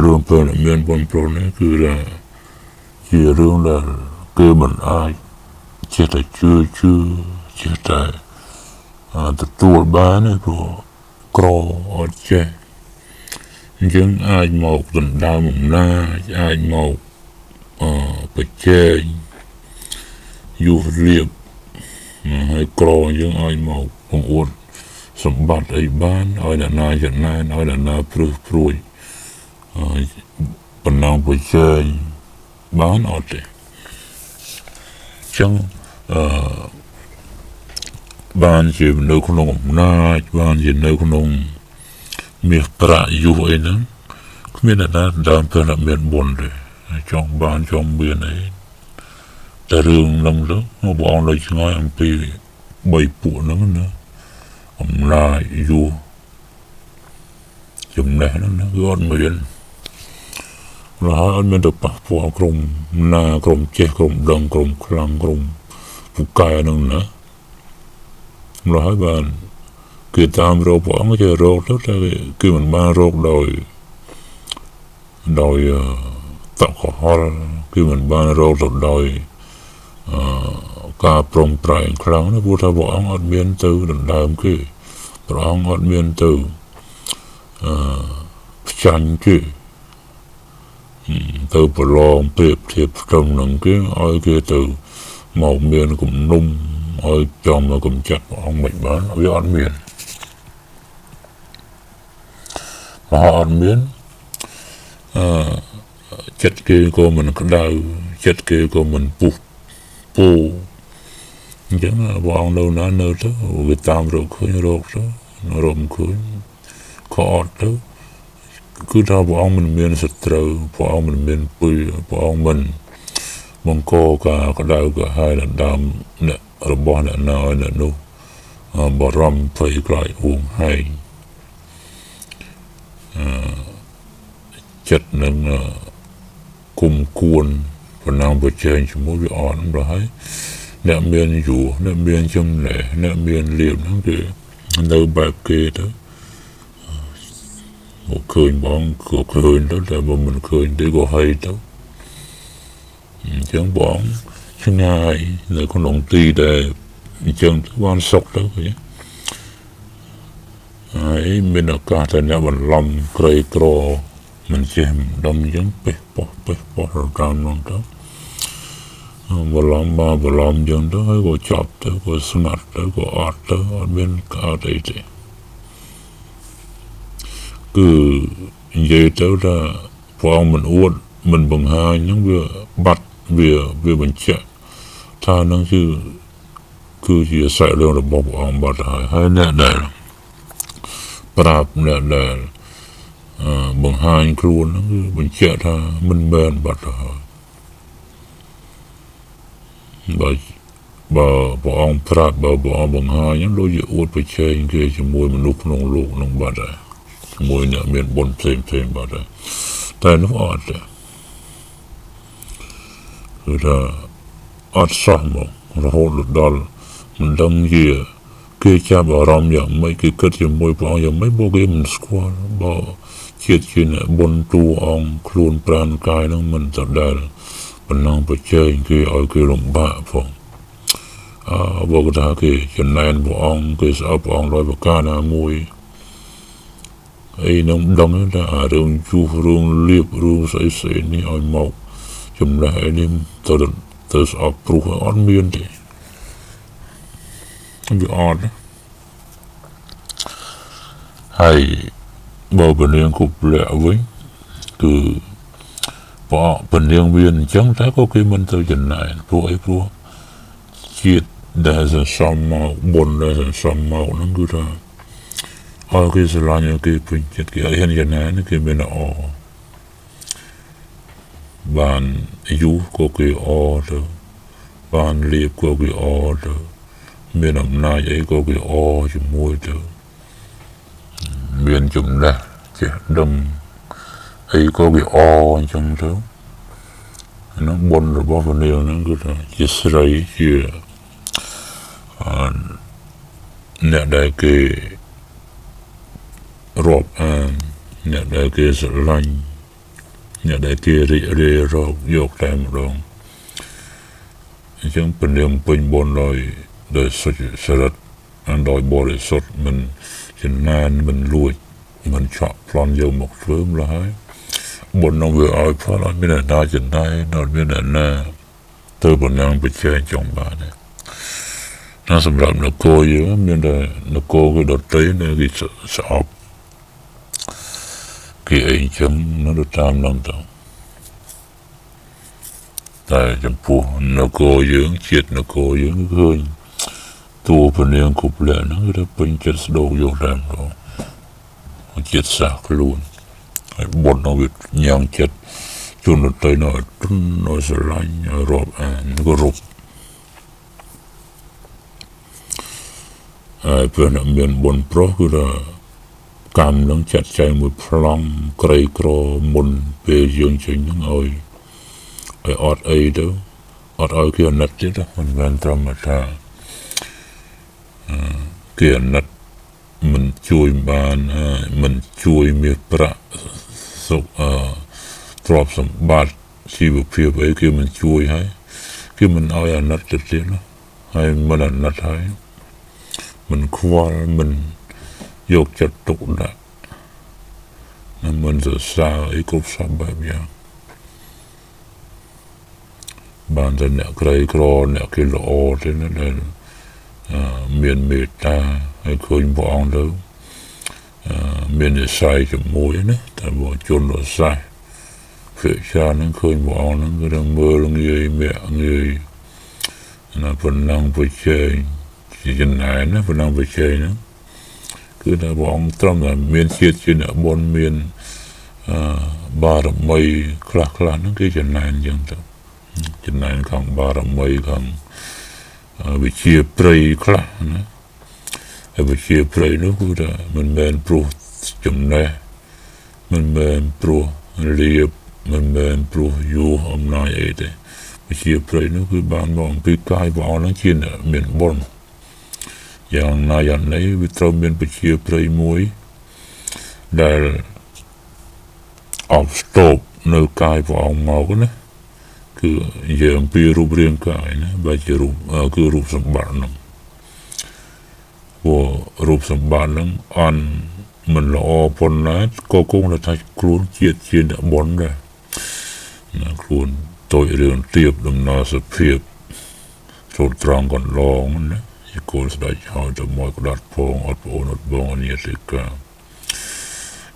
រឿងពេលមានបុណ្យប្រនេះគឺថាជារឿងដែលគេមិនអាចចេះតែជឿចេះតែទទួលបានទេព្រោះក្រអត់ចេះអញ្ចឹងអាចមកដណ្ដើមអំណាចអាចមកប្រជែងយុះរៀបហើយក្រអញ្ចឹងអាចមកបង្អួតសម្បត្តិអីបានឲ្យអ្នកណាចំណែនឲ្យអ្នកណាព្រឹសព្រួយបណ្ណងប្រជែងបានអត់ទេចឹងបានជានៅក្នុងអំណាចបានជានៅក្នុងមាសប្រាក់យុះអីហ្នឹងគ្មានអ្នកណាដើមពេលមានបុណ្យទេចង់បានចង់មានអីតែរឿងហ្នឹងទៅបងនៅឆ្ងាយអំពីបីពួកហ្នឹងណាអំណាចយុះចំណេះហ្នឹងណាគឺអត់មានរហូតអត់មានទៅប៉ះពាល់ក្រុមណាក្រុមចេះក្រុមដឹងក្រុមខ្លាំងក្រុមពូកែហ្នឹងណារហូតបានគេតាមរកព្រះអង្គគេរកទៅតែគឺមិនបានរកដោយតកហល់គឺមិនបានរកទៅដោយការប្រំប្រែងខ្លាំងណាព្រោះថាព្រះអង្គអត់មានទៅដណ្ដើមគេព្រះអង្គអត់មានទៅផ្ចាញ់គេទៅប្រឡងប្រៀបធៀបត្រឹមនឹងគេឲ្យគេទៅមកមានគំនុំឲ្យចង់មកកំចាត់ព្រះអង្គមិនបានវាអត់មានបើអត់មានចិត្តគេក៏មិនក្តៅចិត្តគេក៏មិនពុះពោអញ្ចឹងព្រះអង្គនៅណានៅទៅវាតាមរកឃើញរកទៅរកឃើញក៏អត់ទៅគឺថាព្រះអង្គមិនមានសត្រូវព្រះអង្គមិនមានពើព្រះអង្គមិនបង្កការក្តៅក្រហាយដល់ដើមអ្នករបស់អ្នកណាឲ្យអ្នកនោះបរំភ័យខ្លាចហួងហែង chất nâng cùng cuốn và nàng bật chơi cho mỗi việc ổn đó hay nè miền dù nè miền trong lệ nè miền liệm nó kì nơi bạc kê đó một khơi bóng của khơi đó là mà mình khơi để có hay đó chẳng bóng chẳng ngay nơi con đồng ti để chẳng quan sọc đó vậy ấy mình ở cả thành nhà mình làm cây cro mình xem đâm giống bếp bỏ rồi tràn lòng đó và làm dân đó có chọc đó có smart đó có art đó ở bên cả đây thì cứ vậy tới ra phong mình uất mình bằng hai những việc bắt việc mình chạy tha nó cứ chỉ xảy ra là bọc ông bắt hai nè đây prap nè đây bằng hai khuôn nó cứ mình chạy tha mình bên bắt bà ông prap bà ông bằng hai những đôi gì uất phải chơi cái cho môi mình lúc nông bắt môi nè miền bồn thêm bắt tại nó ọt rồi là ọt sòng mà hốt được đòn mình đâm gì kia cha bảo rom dạng mấy cái cất cho môi bảo dạng mấy bố cái mình squat bảo chết chuyện này bồn tu ông khuôn pran cài nó mình thật đại mình năng phải chơi cái ở cái lồng bạ phòng bố cái thằng cái chân này của ông cái sao ông nói vào ca na môi ấy nó đông đó là rừng chu rừng liệp rừng sấy ní ở màu chùm lại đi từ ở pru ở miền thì bị ọt hay bờ bên đường cục lẹ với từ bỏ bên đường miền chẳng thấy có cái mình từ chân này pru chiết để ra sầm màu bồn để ra sầm màu nó cứ ra cái sự lo nhiều cái pinjet cái hiện giờ này nó cái bên ở bàn yu có cái order bàn liệp có cái order bên âm na ấy có cái order môi đó bên chùm ra chứ đâm ấy có cái order trong đó nó bồn rồi bao nhiêu nó cứ là chỉ sấy chứ nè đây cái rộp nè đại kia sẽ lạnh nè đại kia rì rộp dọc tay một đồng chẳng bình thường bình bồn rồi để sốt sệt ăn đòi bò để sốt mình chân nan mình lùi mình chọn plon dầu một phớm là hay bồn nó vừa ai phát nó biết là đa chân này nó biết là na tôi bồn năng bị chơi trong bà này nó sầm rậm nó cô dữ nên là nó cô cái đợt tới nó cái sọp cái ấy chấm nó được tam năm tàu tại chấm phu nó cô dưỡng chết nó cô dưỡng hơi tu phần đường cục lệ nó đã bình chết đồ vô làm rồi chết sạc luôn bột nó bị nhang chết chôn nó tới nó sẽ lạnh rộp nó có rụp phần ở miền bồn pro cứ là cam lắng chặt chạy một plong cây cro môn về dương chính những ơi ở ọt ấy đó ọt ấy kia nát chứ đó mình van trong mà ta kia nát mình chui bàn mình chui miệt bạ sụp drop some bát chỉ một phía ấy kia mình chui hay kia mình ai nát chết chứ đó hay mình là nát hay mình qua mình dục chặt tụng đã mình giờ sao ấy cũng sao bài biếng bạnจะเนี่ยใครกรอเนี่ยกิโลที่นั่นเลยเมียนเมตตาให้คนบองแล้วเมียนใส่จมูกนะแต่บอกจนเราใส่เฟื่องชานั้นคนบองนั้นก็ต้องมือลงเงยเมียเงยนะพนังไปเชยจะไหนนะพนังไปเชยนะคือนะบองตรมนะเมียนเชียดจีนะบนเมียนบาร์ไม่คลานั่นคือจะไหนยังต่อcho nên còn ba đồng mấy còn bị chia prey khác nữa bị chia prey nó cũng là mình men pro chấm này มันเมินปลัวเรียบมันเมินปลัวอยู่อำนาจเอเดไม่เชื่อใครนึกคือบางบอกปีกายบอกนั่งกินเมียนบอลอย่างนายอันไหนวิตรเมียนไปเชื่อใครมวยได้ออฟสต็อปเนื้อกายบอกเมากันนะคืออย่างปีรูปเรียงกายนะบาจรูปคือรูปสมบัตินั่งว่ารูปสมบัตินั่งอันมันละอพลนะก็คงจะทัดครูนเจียดบอลได้นะครูนตัวเรื่องเทียบดำนาสเพียบสุดตรังก่อนลองนะยิ่งโกสได้ชาวจะมอยกระดาษพองอดโอนอดบองอันนี้สิกา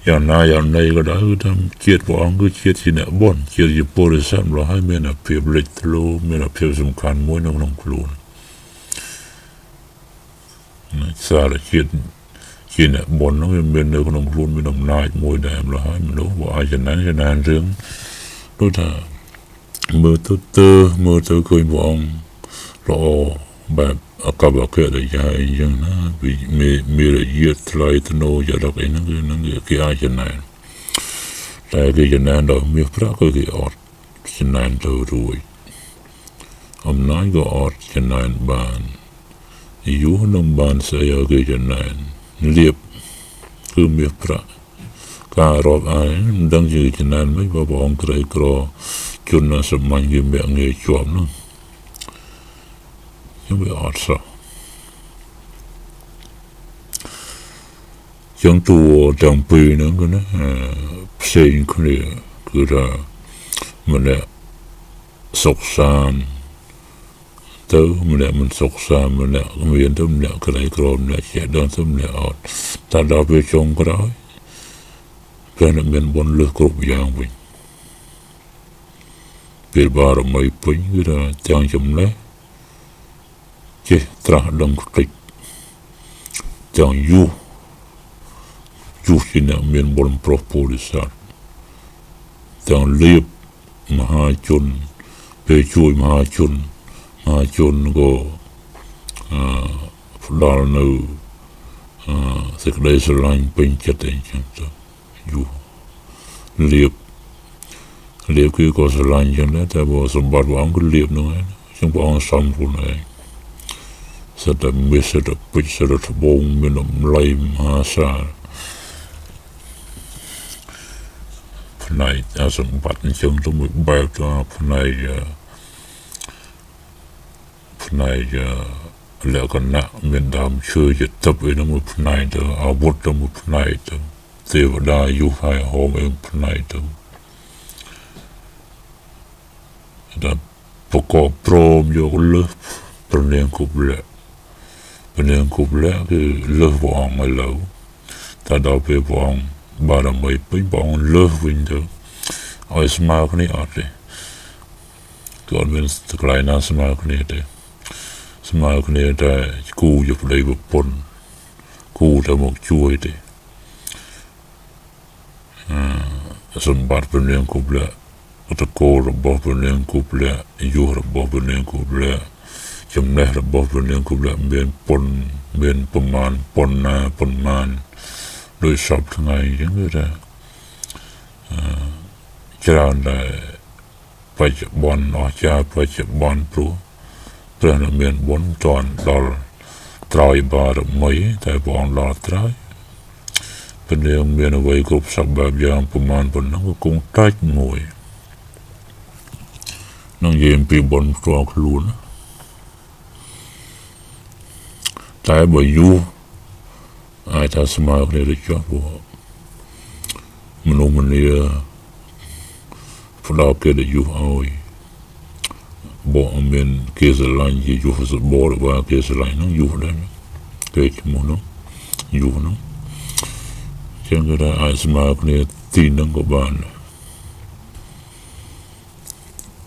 อย่างนายอย่างในก็ได้คือทำเจียดพองคือเจียดสินะบอลเจียดยิ่งโปรดิสัมเราให้เมียนเพียบเล็กโลเมียนเพียบสำคัญมวยน้องครูนนะสารเจียดกินบนน้องเป็นเนื้อขนมครูนเป็นน้ำนายมวยแดงเราให้มันรู้ว่าอาจจะนั้นจะนานเรื่องรู้ท่ามือตัวเคยมองเราแบบอากับอาเกะได้ยังยังนะมีละเอียดลายตโนจะรักเองนั่นคืออาจจะนานแต่คือจะนานเรามีพระก็คืออดจะนานตัวรวยอำนาจก็อดจะนานบานอยู่น้องบานเสียคือจะนานเรียบคือมีพระการรอบอายดังยืนนานไม่ว่าบองใครกรอจนน่าสมัยยิ่งแบบเงยจวบนั่งยังไม่อดซะยังตัวจังปีนั่นก็นะเสียงคนนี้คือมันเนี่ยสกสารเต้มันเนี่ยมันสกสารมันเนี่ยมีอันทุ่มเนี่ยใครกรอเนี่ยเสียดอนทุ่มเนี่ยอดแต่เราไปชงก็ได้เพื่อนเป็นบนเลือกกรุบยางวิ่งเปิดบาร์ไม่ปุ่นก็จังจำเลยเจ้าตราดังติดจังยูที่เนี่ยเป็นบนโปรโพลิสัตจังเลียบมหาชนไปช่วยมหาชนก็ดาลนูสักได้สลายเป็นจัดเองจังตัวอยู่เลียบคือก็สลายจังนะแต่ว่าสมบัติว่าก็เลียบน้อยจังว่าอังสัมพุนเองสัตว์มีสัตว์ปิดสัตว์บงมีน้ำไหลมหาศาลภายในสมบัติจังต้องมีแบบตัวภายในแล้วก็นะมีดำช่วยจะตับไว้น้ำมือภายในตัวอาวุธน้ำมือภายในตัวเทวดาอยู่ภายหอมเองภายในตัวแต่ประกอบพร้อมอยู่เลือกเป็นเรื่องคุบเละคือเลือกวางไม่เหลวแต่เราไปวางบารมีไปวางเลือกวิ่งเถอะเอาสมาคนนี้อาจเลยก่อนเป็นสกายน่าสมาคนนี้เถอะสมาคนนี้ได้กูอยู่ในบุปผลกูจะมกช่วยเถอะสมบัติเป็นเรื่องคุบเละตะโกระบบเป็นเรื่องคุบเละอยู่ระบบเป็นเรื่องคุบเละจำได้ระบบเป็นเรื่องคุบเละเบียนปนเบียนประมาณปนนาปนมานโดยสับทั้งไงยังก็ได้จะได้ปัจจุบันอาจจะปัจจุบันปลุกเพื่อนเมียนบนตอนเราตรายบาร์ไม่แต่บอนเราตรายเป็นเรื่องเมียนไว้กรุบสับแบบอย่างประมาณปนนั้นก็คงตัดมวยนั่งเย็นปีบนตัวครูนแต่บ่อยู่ไอ้ท่าสมัยคนนี้ได้ชอบว่ามนุษย์มันเนี่ยพวกเราเกิดอยู่เอาบอกมันเกี่ยวกับอะไรอยู่ฝั่งบอกว่าเกี่ยวกับอะไรนั่งอยู่ได้เกิดขึ้นมาอยู่ฉันก็ได้ไอ้สมัยคนนี้ตีนั่งกับบ้าน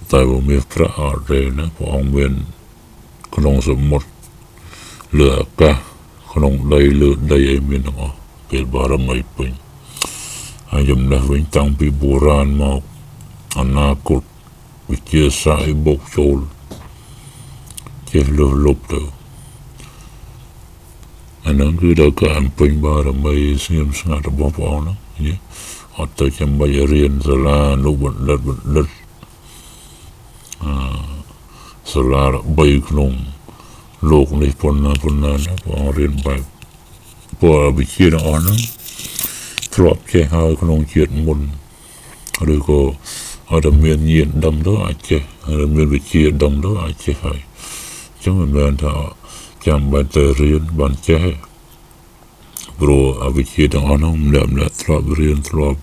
แต่ว่ามีพระอาเรนะพระองค์เป็นขนมสมมติเหลือกะขนมได้เลือดได้เอมินอ๋อเกิดบารมีเป็นอาจำได้วิ่งตั้งปีโบราณมาอนาคตวิเชียรสายบกโจลเจ้าเลือดลบเถอะอันนั้นคือเราการเป็นบารมีเสียมสงัดบอกพระองค์นะเนี่ย អត់ទៅចាំបាច់រៀនសាលានោះបណ្ឌិតសាលា3ក្នុងលោកនេះប៉ុណ្ណាបងរៀនបែបព្រោះវិជាទាំងអស់ហ្នឹងធ្លាប់ចេះហើយក្នុងជាតិមុនឬក៏អត់មានញាណដឹងទៅអាចចេះមានវិជាដឹងទៅអាចចេះហើយអញ្ចឹងមិនមែនថាចាំបាច់ទៅរៀនបានចេះព្រោះអវិជាទាំងអស់ហ្នឹងម្នាក់ធ្លាប់រៀនធ្លាប់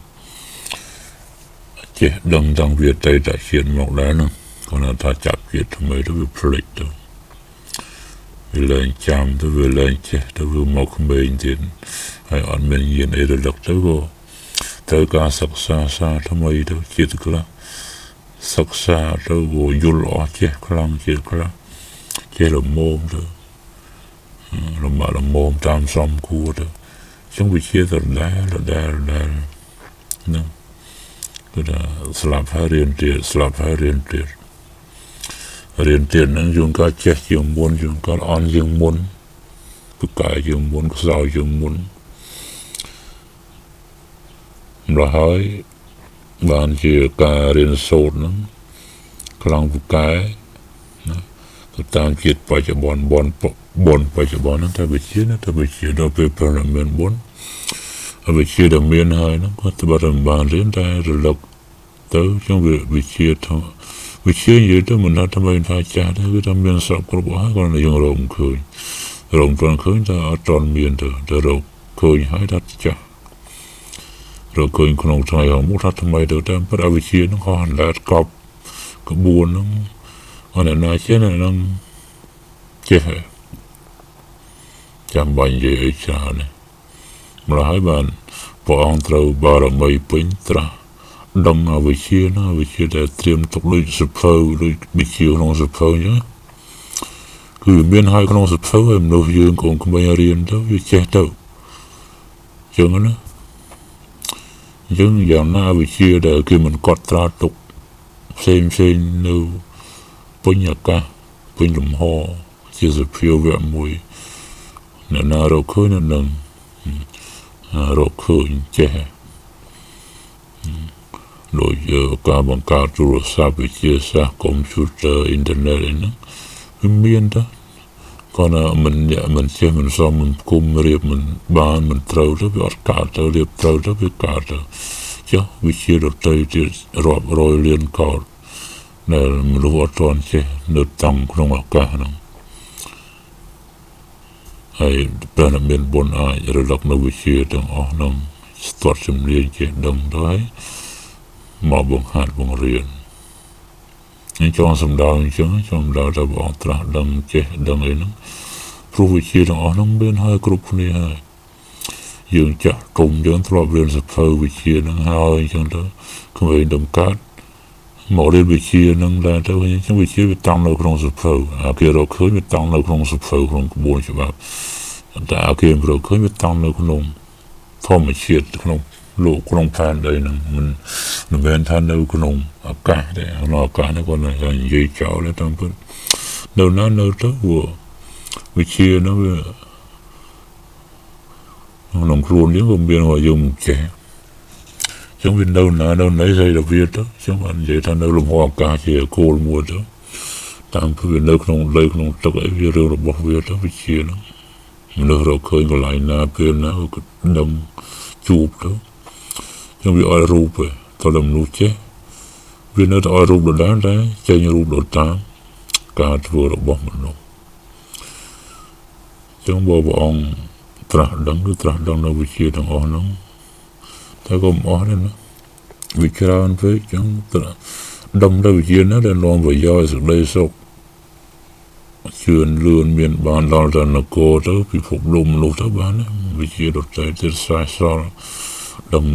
ចេះដឹងតាំងពីអតីតជាតិមកដែរហ្នឹងគាត់ថាចាប់ជាតិថ្មីទៅវាភ្លេចទៅវាលែងចាំទៅវាលែងចេះទៅវាមកក្មេងទៀតហើយអត់មានញាណអីរលឹកទៅក៏ត្រូវការសិក្សាសាថ្មីទៅជាតិខ្លះសិក្សាទៅក៏យល់អស់ចេះខ្លាំងជាតិខ្លះចេះលមមទៅលមមតាមសំគួរទៅចឹងវិជាទៅដែលហ្នឹងគឺថាស្លាប់ហើយរៀនទៀតហ្នឹងយើងក៏ចេះជាងមុនយើងក៏អន់ជាងមុនពូកែជាងមុនខ្សោយជាងមុនម្ល៉េះហើយបានជាការរៀនសូត្រហ្នឹងខ្លាំងពូកែណាទៅតាមជាតិបច្ចុប្បន្នបនបច្ចុប្បន្នហ្នឹងតែវិជាដល់ពេលប្រណាមានបុណ្យវិជាដែលមានហើយហ្នឹងគាត់ទៅបានរៀនតែរលឹកទៅចឹងវិជានិយាយទៅមិនថាថ្មីថាចាស់ទេគឺថាមានសពគ្រប់ហើយគាត់យើងរកឃើញតែអត់តន់មានទៅរកឃើញហើយថាចាស់រកឃើញក្នុងថ្ងៃហ្នឹងមកថាថ្មីទៅតែប្រវិជាហ្នឹងក៏អត់កប់ក្បួនហ្នឹងអត់ណាចេះហ្នឹងចេះចាំបាញ់និយាយអីច្រើនម្ល៉េះហើយបានព្រះអង្គត្រូវបារមីពេញត្រាស់ដឹងអវិជាណាវិជាដែលត្រៀមទុកដូចសភៅដូចវិជាក្នុងសភៅអញ្ចឹងគឺមានហើយក្នុងសភៅហើយមនុស្សយើងកូនក្មេងរៀនទៅវាចេះទៅអញ្ចឹងណាអញ្ចឹងយ៉ាងណាវិជាដែលគេមិនកត់ត្រាទុកផ្សេងនៅពេញអាកាសពេញលំហជាសភាវៈមួយអ្នកណារកឃើញនឹងរកឃើញចេះដោយការបង្កើតទូរស័ព្ទវិទ្យាសាស្ត្រកុំព្យូទ័រអ៊ីនធឺណិតហ្នឹងវាមានតែគាត់មិនចេះមិនសមមិនគុំរៀបមិនបានមិនត្រូវទៅវាអត់កើតទៅរៀបត្រូវទៅវាកើតទៅចុះវិជាដតីទៀតរាប់រយលានកោដដែលមនុស្សអត់ទាន់ចេះនៅតាំងក្នុងឱកាសហ្នឹងហើយព្រះនិមានបុណ្យអាចរលឹកនៅវិជាទាំងអស់ហ្នឹងស្ទាត់ជំនាញចេះដឹងទៅហើយមកបង្ហាត់បង្រៀននេះចង់សម្ដៅអញ្ចឹងចង់សម្ដៅថាបងត្រាស់ដឹងចេះដឹងអីហ្នឹងព្រោះវិជាទាំងអស់ហ្នឹងមានហើយគ្រប់គ្នាហើយយើងចាស់ទុំយើងធ្លាប់រៀនសភៅវិជាហ្នឹងហើយអញ្ចឹងទៅក្មេងដំកាត់មករៀនវិជាហ្នឹងដែរទៅអញ្ចឹងវិជាវាតាំងនៅក្នុងសភៅអាគេរកឃើញវាតាំងនៅក្នុងសភៅក្នុងក្បួនច្បាប់តែអាគេរកឃើញវាតាំងនៅក្នុងធម្មជាតិក្នុងលោកក្នុងផែនដីហ្នឹងមិនមែនថានៅក្នុងអាកាសទេក្នុងអាកាសហ្នឹងគាត់និយាយចោលតែពិតនៅណានៅទៅវិជាហ្នឹងវាក្នុងខ្លួនយើងក៏មានហើយយើងចេះចឹងវានៅណានៅណីស្អីទៅវាទៅចឹងបាននិយាយថានៅលំហអាកាសជាគោលមួយទៅតាមគឺវានៅក្នុងលើក្នុងទឹកអីវារឿងរបស់វាទៅវិជាហ្នឹងមនុស្សរកឃើញកន្លែងណាពេលណាក៏ដឹងជួបទៅចឹងវាអត់រូបទេតើមនុស្សចេះវានៅតែអត់រូបដដែលតែចេញរូបដល់តាមការធ្វើរបស់មនុស្សចឹងបងអង្គត្រាស់ដឹងនៅវិជាទាំងអស់ហ្នឹងតែក៏មិនអស់ទេណាវាច្រើនពេកចឹងដឹងទៅវិជាណាដែលនាំប្រយោជន៍សេចក្តីសុខជឿនលឿនមានបានដល់ទៅនគរទៅពិភពលោកមនុស្សទៅបានវិជាដតេទៀតស្រាយស្រលដឹង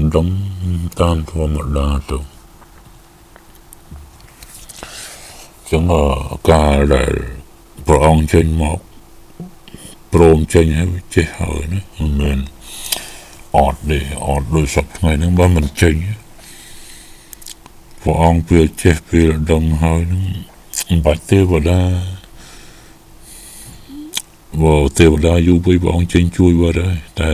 តាមធម្មតាទៅចឹងការដែលព្រះអង្គចេញមកព្រមចេញឲ្យចេះហើយណាមិនមែនអត់ដូចសពថ្ងៃហ្នឹងបើមិនចេញព្រះអង្គពេលចេះពេលដឹងហើយហ្នឹងមិនបាច់ទេវតាយូរពេកព្រះអង្គចេញជួយបាត់ហើយតែ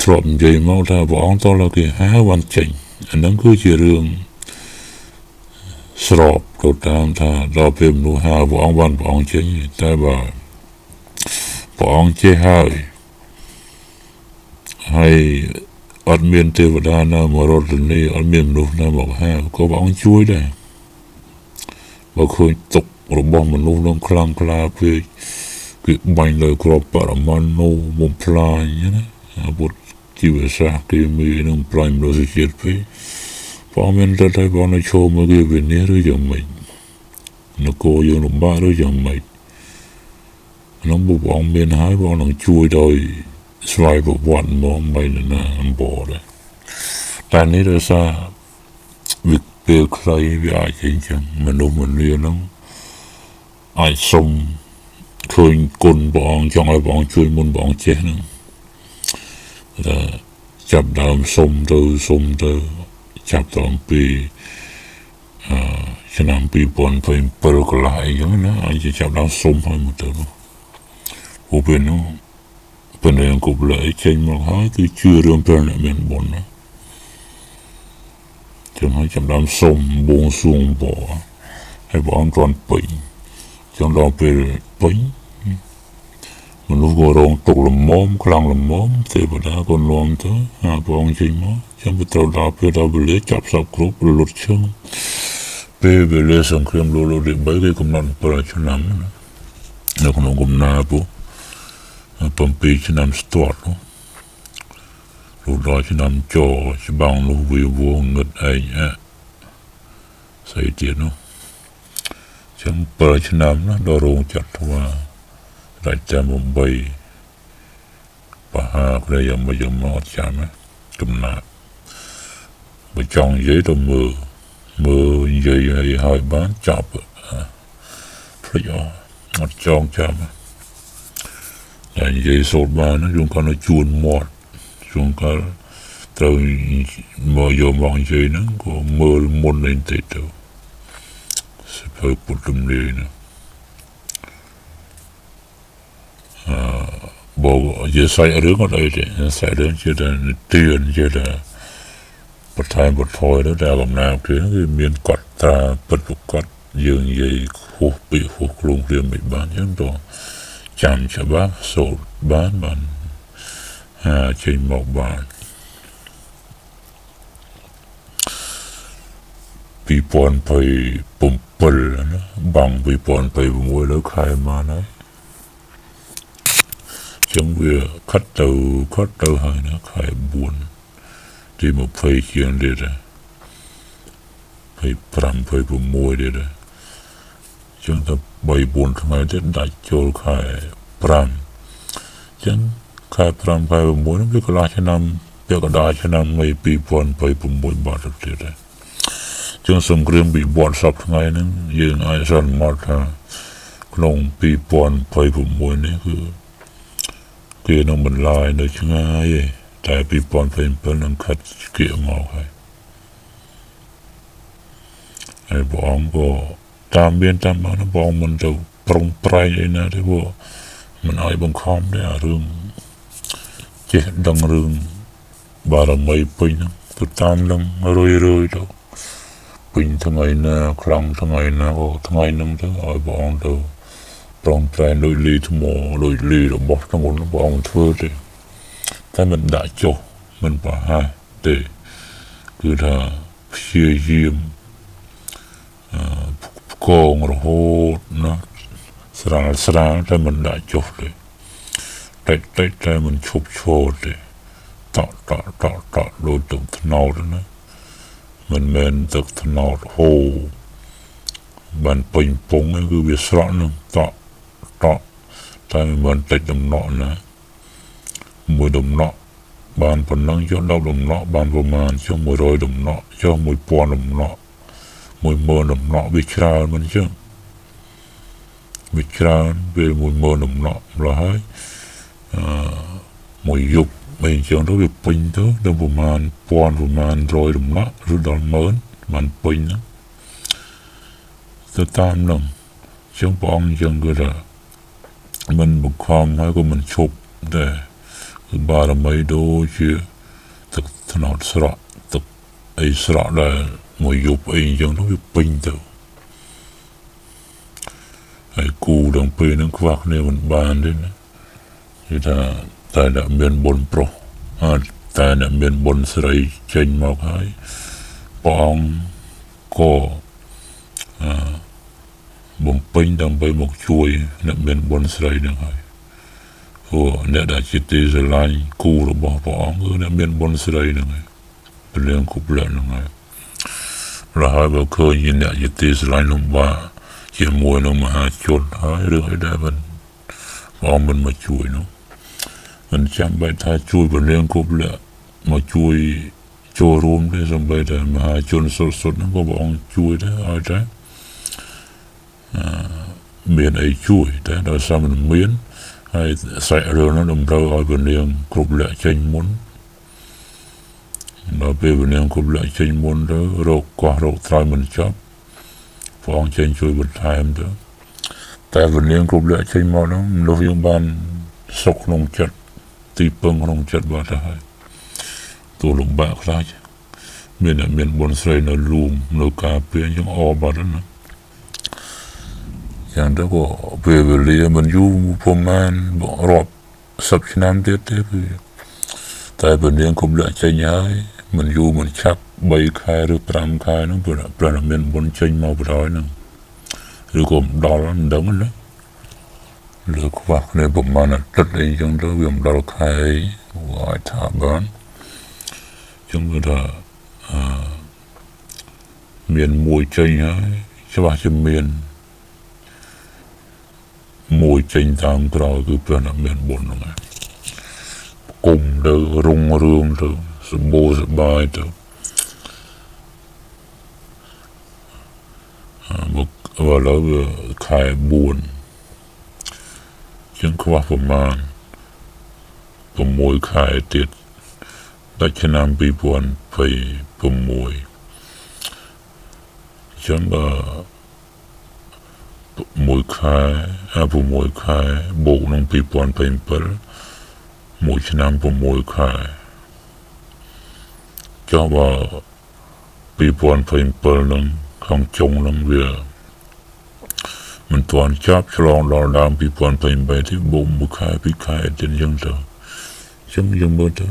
ធ្វើ บใจมากถ้าบอกตอนเราคือ5 วันเจงอันนั้นคือจะเรื่องสอบตัวตามถ้าเราเป็นรู้5 วันบอกเจงแต่ว่าบอกเจ้ให้อัดเมียนเทวดานะมารดนี้อัดเมียนรู้นะบอกก็บอกช่วยได้บอกเคยตกระบมนุษย์ลงคลางคลาไปคือบังเลยครอบปรมาณูมุมพลายนะบทชีวศาสตร์ที่มีนึงพลายมันรู้สึกไปพอมันจะได้บอกในโชว์มาเกี่ยวกับนี้หรือยังไม่นักโกยังหนุ่มบ้าหรือยังไม่น้องบุบองเมียนหายบอกน้องช่วยโดยสไลด์บอกวันมองไม่นะบอกเลยแต่นี้เราทราบวิกเปลือกใครวิอาจริงๆมนุษย์มันเรียนน้องไอ้สมเคยกุนบอกจังไอ้บอกช่วยมุนบอกเจ้านึงแต่จับดาวสมเตอจับตอนปีฉนามปีปนไปเปิดกลายอย่างนั้นไอ้จะจับดาวสมให้หมดเลยกูเป็นน้องเป็นเรื่องกูเลยเช่นมันหายคือเชื่อเรื่องเป็นเป็นบนนะจึงให้จับดาวสมบงสวงบ่อให้บอกตอนปีจังเราไปปีมนุษย์ก็ร้องตกลมม้อมคลางลมม้อมเทวดาก็รวมเถอะบอกจริงมั้ยฉันไปตรวจดาวไปดาวไปเลยจับสับครบหลุดเชิงไปเลยสังเคราะห์หลุดเด็กไปกำลังประชนำนะแล้วคนกำนาปุ๊ปมปีชนำสตอดลูกรอชนำจ่อชบังลูกวิวงเงินไอ้ใส่เตียนเนาะฉันประชนำนะดอรงจัดว่าราชมุมไบปะหาใครยังไม่ยอมอดจำไหมกำนาไปจ้องยัยตัวมือยัยให้หายบ้านจับพระยาอดจ้องจำแต่ยัยโสดบ้านนะยุงกันจวนหมดยุงกันแต่มือยอมวางยัยนั้นก็มือมุนเองติดตัวสเปรย์ปุตตมเลยนะบอกจะใส่เรื่องอะไรเนี่ยใส่เรื่องจะได้เตือนจะได้ประทายบทถอยแล้วได้กำลังคือมีนกอดตาปดุกอดยืนยัยหัวปีหัวกลงเรียนไม่บ้านยังตัวจำชะบ้าโสดบ้านเชิงหมอกบ้านปีปอนไปปุ่มเปิลนะบังปีปอนไปมวยแล้วใครมานะจังเวียคัดเตอให้นะใครบุญที่มาไปเขียนเด็ดไปพรำไปปุ่มมวยเด็ดจังถ้าใบบุญทำไมจะได้โจลใครพรำจังใครพรำไปปุ่มมวยนั่นเป็นกลาชนำเป็นกระดาษชนำไม่ปีปอนไปปุ่มมวยบาดเด็ดจังสมเรื่องปีบอลสับทั้งไงนั้นยังไอ้สันมาท่าขนมปีปอนไปปุ่มมวยนี่คือเกี่ยนมันลายในช่างไงแต่ปีปอนเป็นนังคัดเกี่ยงเอาไอ้บอกก็ตามเบียนตามมานะบอกมันจะปรงไพรเลยนะที่ว่ามันไอ้บังคับได้เรื่องเจ็ดดังเรื่องบารมีไปนะตุตามลังรวยๆแล้วปิงทั้งไงนะครั้งทั้งไงนะก็ทั้งไงนั่งทั้งไอ้บอกเธอปรองใจลอยลีทั้งหมดลอยลีแล้วบอกทั้งหมดบอกมันเพื่อเลยถ้ามันได้โจมันป่าให้เตะคือถ้าเพียยิมกองระโหดนะสระถ้ามันได้โจเลยแต่มันชุบโชดเลยต่อโดยตึกถนนนะมันเป็นตึกถนนโหมันปิงปงก็คือวิสระนึงต่อแต่มันติดดำเนาะนะมวยดำเนาะบานผลนั่งยอดดาวดำเนาะบานประมาณช่วงมวยรอยดำเนาะช่วงมวยปอนดำเนาะมวยเมื่อดำเนาะวิชามันช่างวิชาเป็นมวยเมื่อดำเนาะเราให้มวยยุบไม่ช่างเราไปปิงเถอะดำประมาณปอนประมาณรอยดำเนาะหรือดำเมินมันปิงนะจะตามนั่งช่างปองช่างก็ได้มันบุกความให้ก็มันชุบได้ បារមីដូចជាទឹកថ្នោតស្រក់ទឹកអីស្រក់ដែលមួយយប់អីអញ្ចឹងទៅវាពេញទៅហើយគូទាំងពីរនឹងខ្វះគ្នាមិនបានទេណាគឺថាតែអ្នកមានបុណ្យប្រុសតែអ្នកមានបុណ្យស្រីចេញមកហើយព្រះអង្គក៏បំពេញដើម្បីមកជួយអ្នកមានបុណ្យស្រីនឹងហើយព្រោះអ្នកដែលជាទីស្រឡាញ់គូរបស់ព្រះអង្គគឺអ្នកមានបុណ្យស្រីនឹងហើយព្រះនាងគប់លៈនឹងហើយរហូតបើឃើញអ្នកជាទីស្រឡាញ់លំបាកជាមួយនឹងមហាជនហើយរឿងអីដែលព្រះអង្គមិនមកជួយនោះមិនចាំបាច់ថាជួយព្រះនាងគប់លៈមកជួយចូលរួមទេសូម្បីតែមហាជនសុទ្ធៗហ្នឹងក៏ព្រះអង្គជួយដែរឲ្យតែមានអីជួយតែដោយសារមិនមានហើយសាច់រឿងនោះតម្រូវឲ្យព្រះនាងគ្រប់លក្ខចេញមុនដល់ពេលព្រះនាងគ្រប់លក្ខចេញមុនទៅរោគកោះរោគត្រើយមិនចប់ព្រះអង្គចេញជួយបន្ថែមទៅតែព្រះនាងគ្រប់លក្ខចេញមកនោះមនុស្សយើងបានសុខក្នុងចិត្តទីពឹងក្នុងចិត្តបាត់ទៅហើយទូលំបាកខ្លាចមានបុណ្យស្រីនៅលូមនៅការពារអញ្ចឹងអបាត់ណាយ៉ាងទៅក៏ពេលវេលាមិនយូរប្រហែលរាប់10ឆ្នាំទៀតទេគឺតែព្រះនាងគប់លក្ខចេញហើយមិនយូរមិនឆាប់3ខែឬ5ខែហ្នឹងព្រះមានបុណ្យចេញមកបណ្ដោយហ្នឹងឬក៏មិនដល់មិនដឹងណាលើខ្វះគ្នាប្រហែលអាទិត្យអីចឹងទៅវាមិនដល់ខែឲ្យថាបានចឹងគឺថាមានមួយចេញហើយច្បាស់ជាមានមួយចេញតាមក្រោយគឺព្រះអ្នកមានបុណ្យហ្នឹងគុំទៅរុងរឿងទៅសម្បូរសប្បាយទៅមកឥឡូវខែ4ជាងខ្វះប្រមាណ6ខែទៀតដល់ឆ្នាំ2026ចឹង6ខែ6ខែបូកនឹង2027មួយឆ្នាំ6ខែចុះបើ2027នឹងខាងចុងនឹងវាមិនទាន់ចាប់ឆ្លងដល់ដើម2028ទីបូក1ខែ2ខែទៀតចឹងទៅចឹងយើងមើលទៅ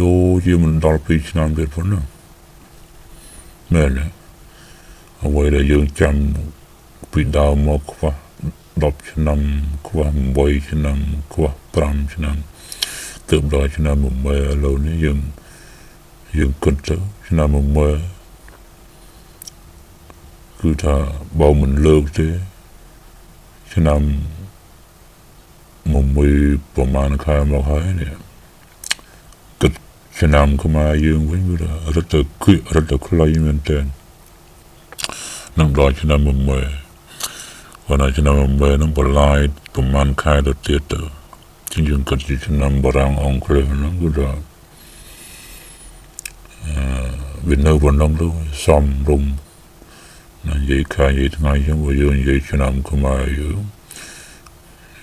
ដូចជាមិនដល់2ឆ្នាំទៀតប៉ុណ្ណាមែនទេអ្វីដែលយើងចាំពីដើមមកខ្វះ10ឆ្នាំខ្វះ8ឆ្នាំខ្វះ5ឆ្នាំទើបដល់ឆ្នាំ1ឥឡូវនេះយើងគិតទៅឆ្នាំ1គឺថាបើមិនលើកទេឆ្នាំ1ប្រមាណខែមកហើយនេះគិតឆ្នាំខ្មែរយើងវិញគឺថារត់ទៅខ្លីមែនតើនឹងដល់ឆ្នាំ1គាត់ឲ្យឆ្នាំ1នឹងបន្លាយប្រមាណខែទៅទៀតទៅជាងយើងគិតជាឆ្នាំបារាំងអង់គ្លេសហ្នឹងគឺថាវានៅប៉ុណ្ណឹងទៅសំរុំនិយាយខែនិយាយថ្ងៃចឹងបើយើងនិយាយឆ្នាំខ្មែរយើង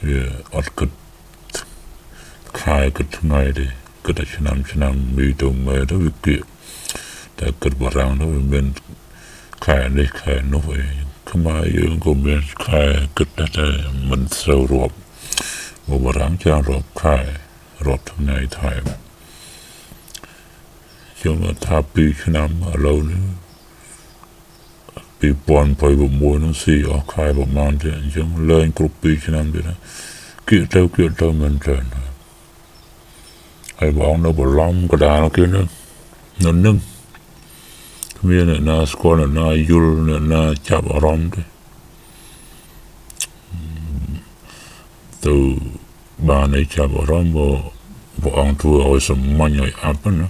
វាអត់គិតខែគិតថ្ងៃទេគិតតែឆ្នាំមីទៅមើលទៅវាគៀកតែគិតបារាំងទៅវាមានខែនេះខែនោះអីខ្មែរយើងក៏មានខែគិតតែមិនស្រូវរាប់បារាំងចារាប់ខែរាប់ថ្ងៃថែមជាងថា2ឆ្នាំឥឡូវនេះ2026នឹងស៊ីអស់ខែប្រហែលទៀតអញ្ចឹងលែងគ្រប់2ឆ្នាំទៀតគៀកទៅមែនទេហើយបងនៅបឡំកដាលគេនឹងគ្មានអ្នកណាស្គាល់អ្នកណាយល់អ្នកណាចាប់អារម្មណ៍ទេទៅបានឲ្យចាប់អារម្មណ៍បើអង្គធ្វើឲ្យសាមញ្ញឲ្យអាប់ណា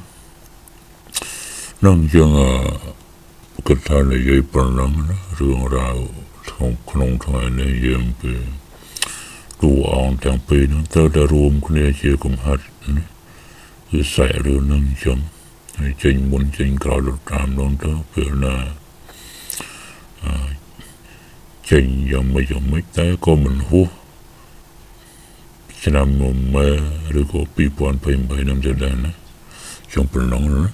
នឹងយើងគិតថានិយាយប៉ុណ្ណឹងណារឿងរ៉ាវក្នុងថ្ងៃនេះយើងពីគូអង្គទាំងពីរនឹងទៅតែរួមគ្នាជាគំហាត់ណាគឺសាច់រឿងនឹងចឹងហើយចេញមុនចេញក្រោយតាមនោះទៅពេលណាចេញយ៉ាងម៉េចតែក៏មិនហួស ឆ្នាំងងមែឬក៏2023năm trở lên này trong phần nóng nữa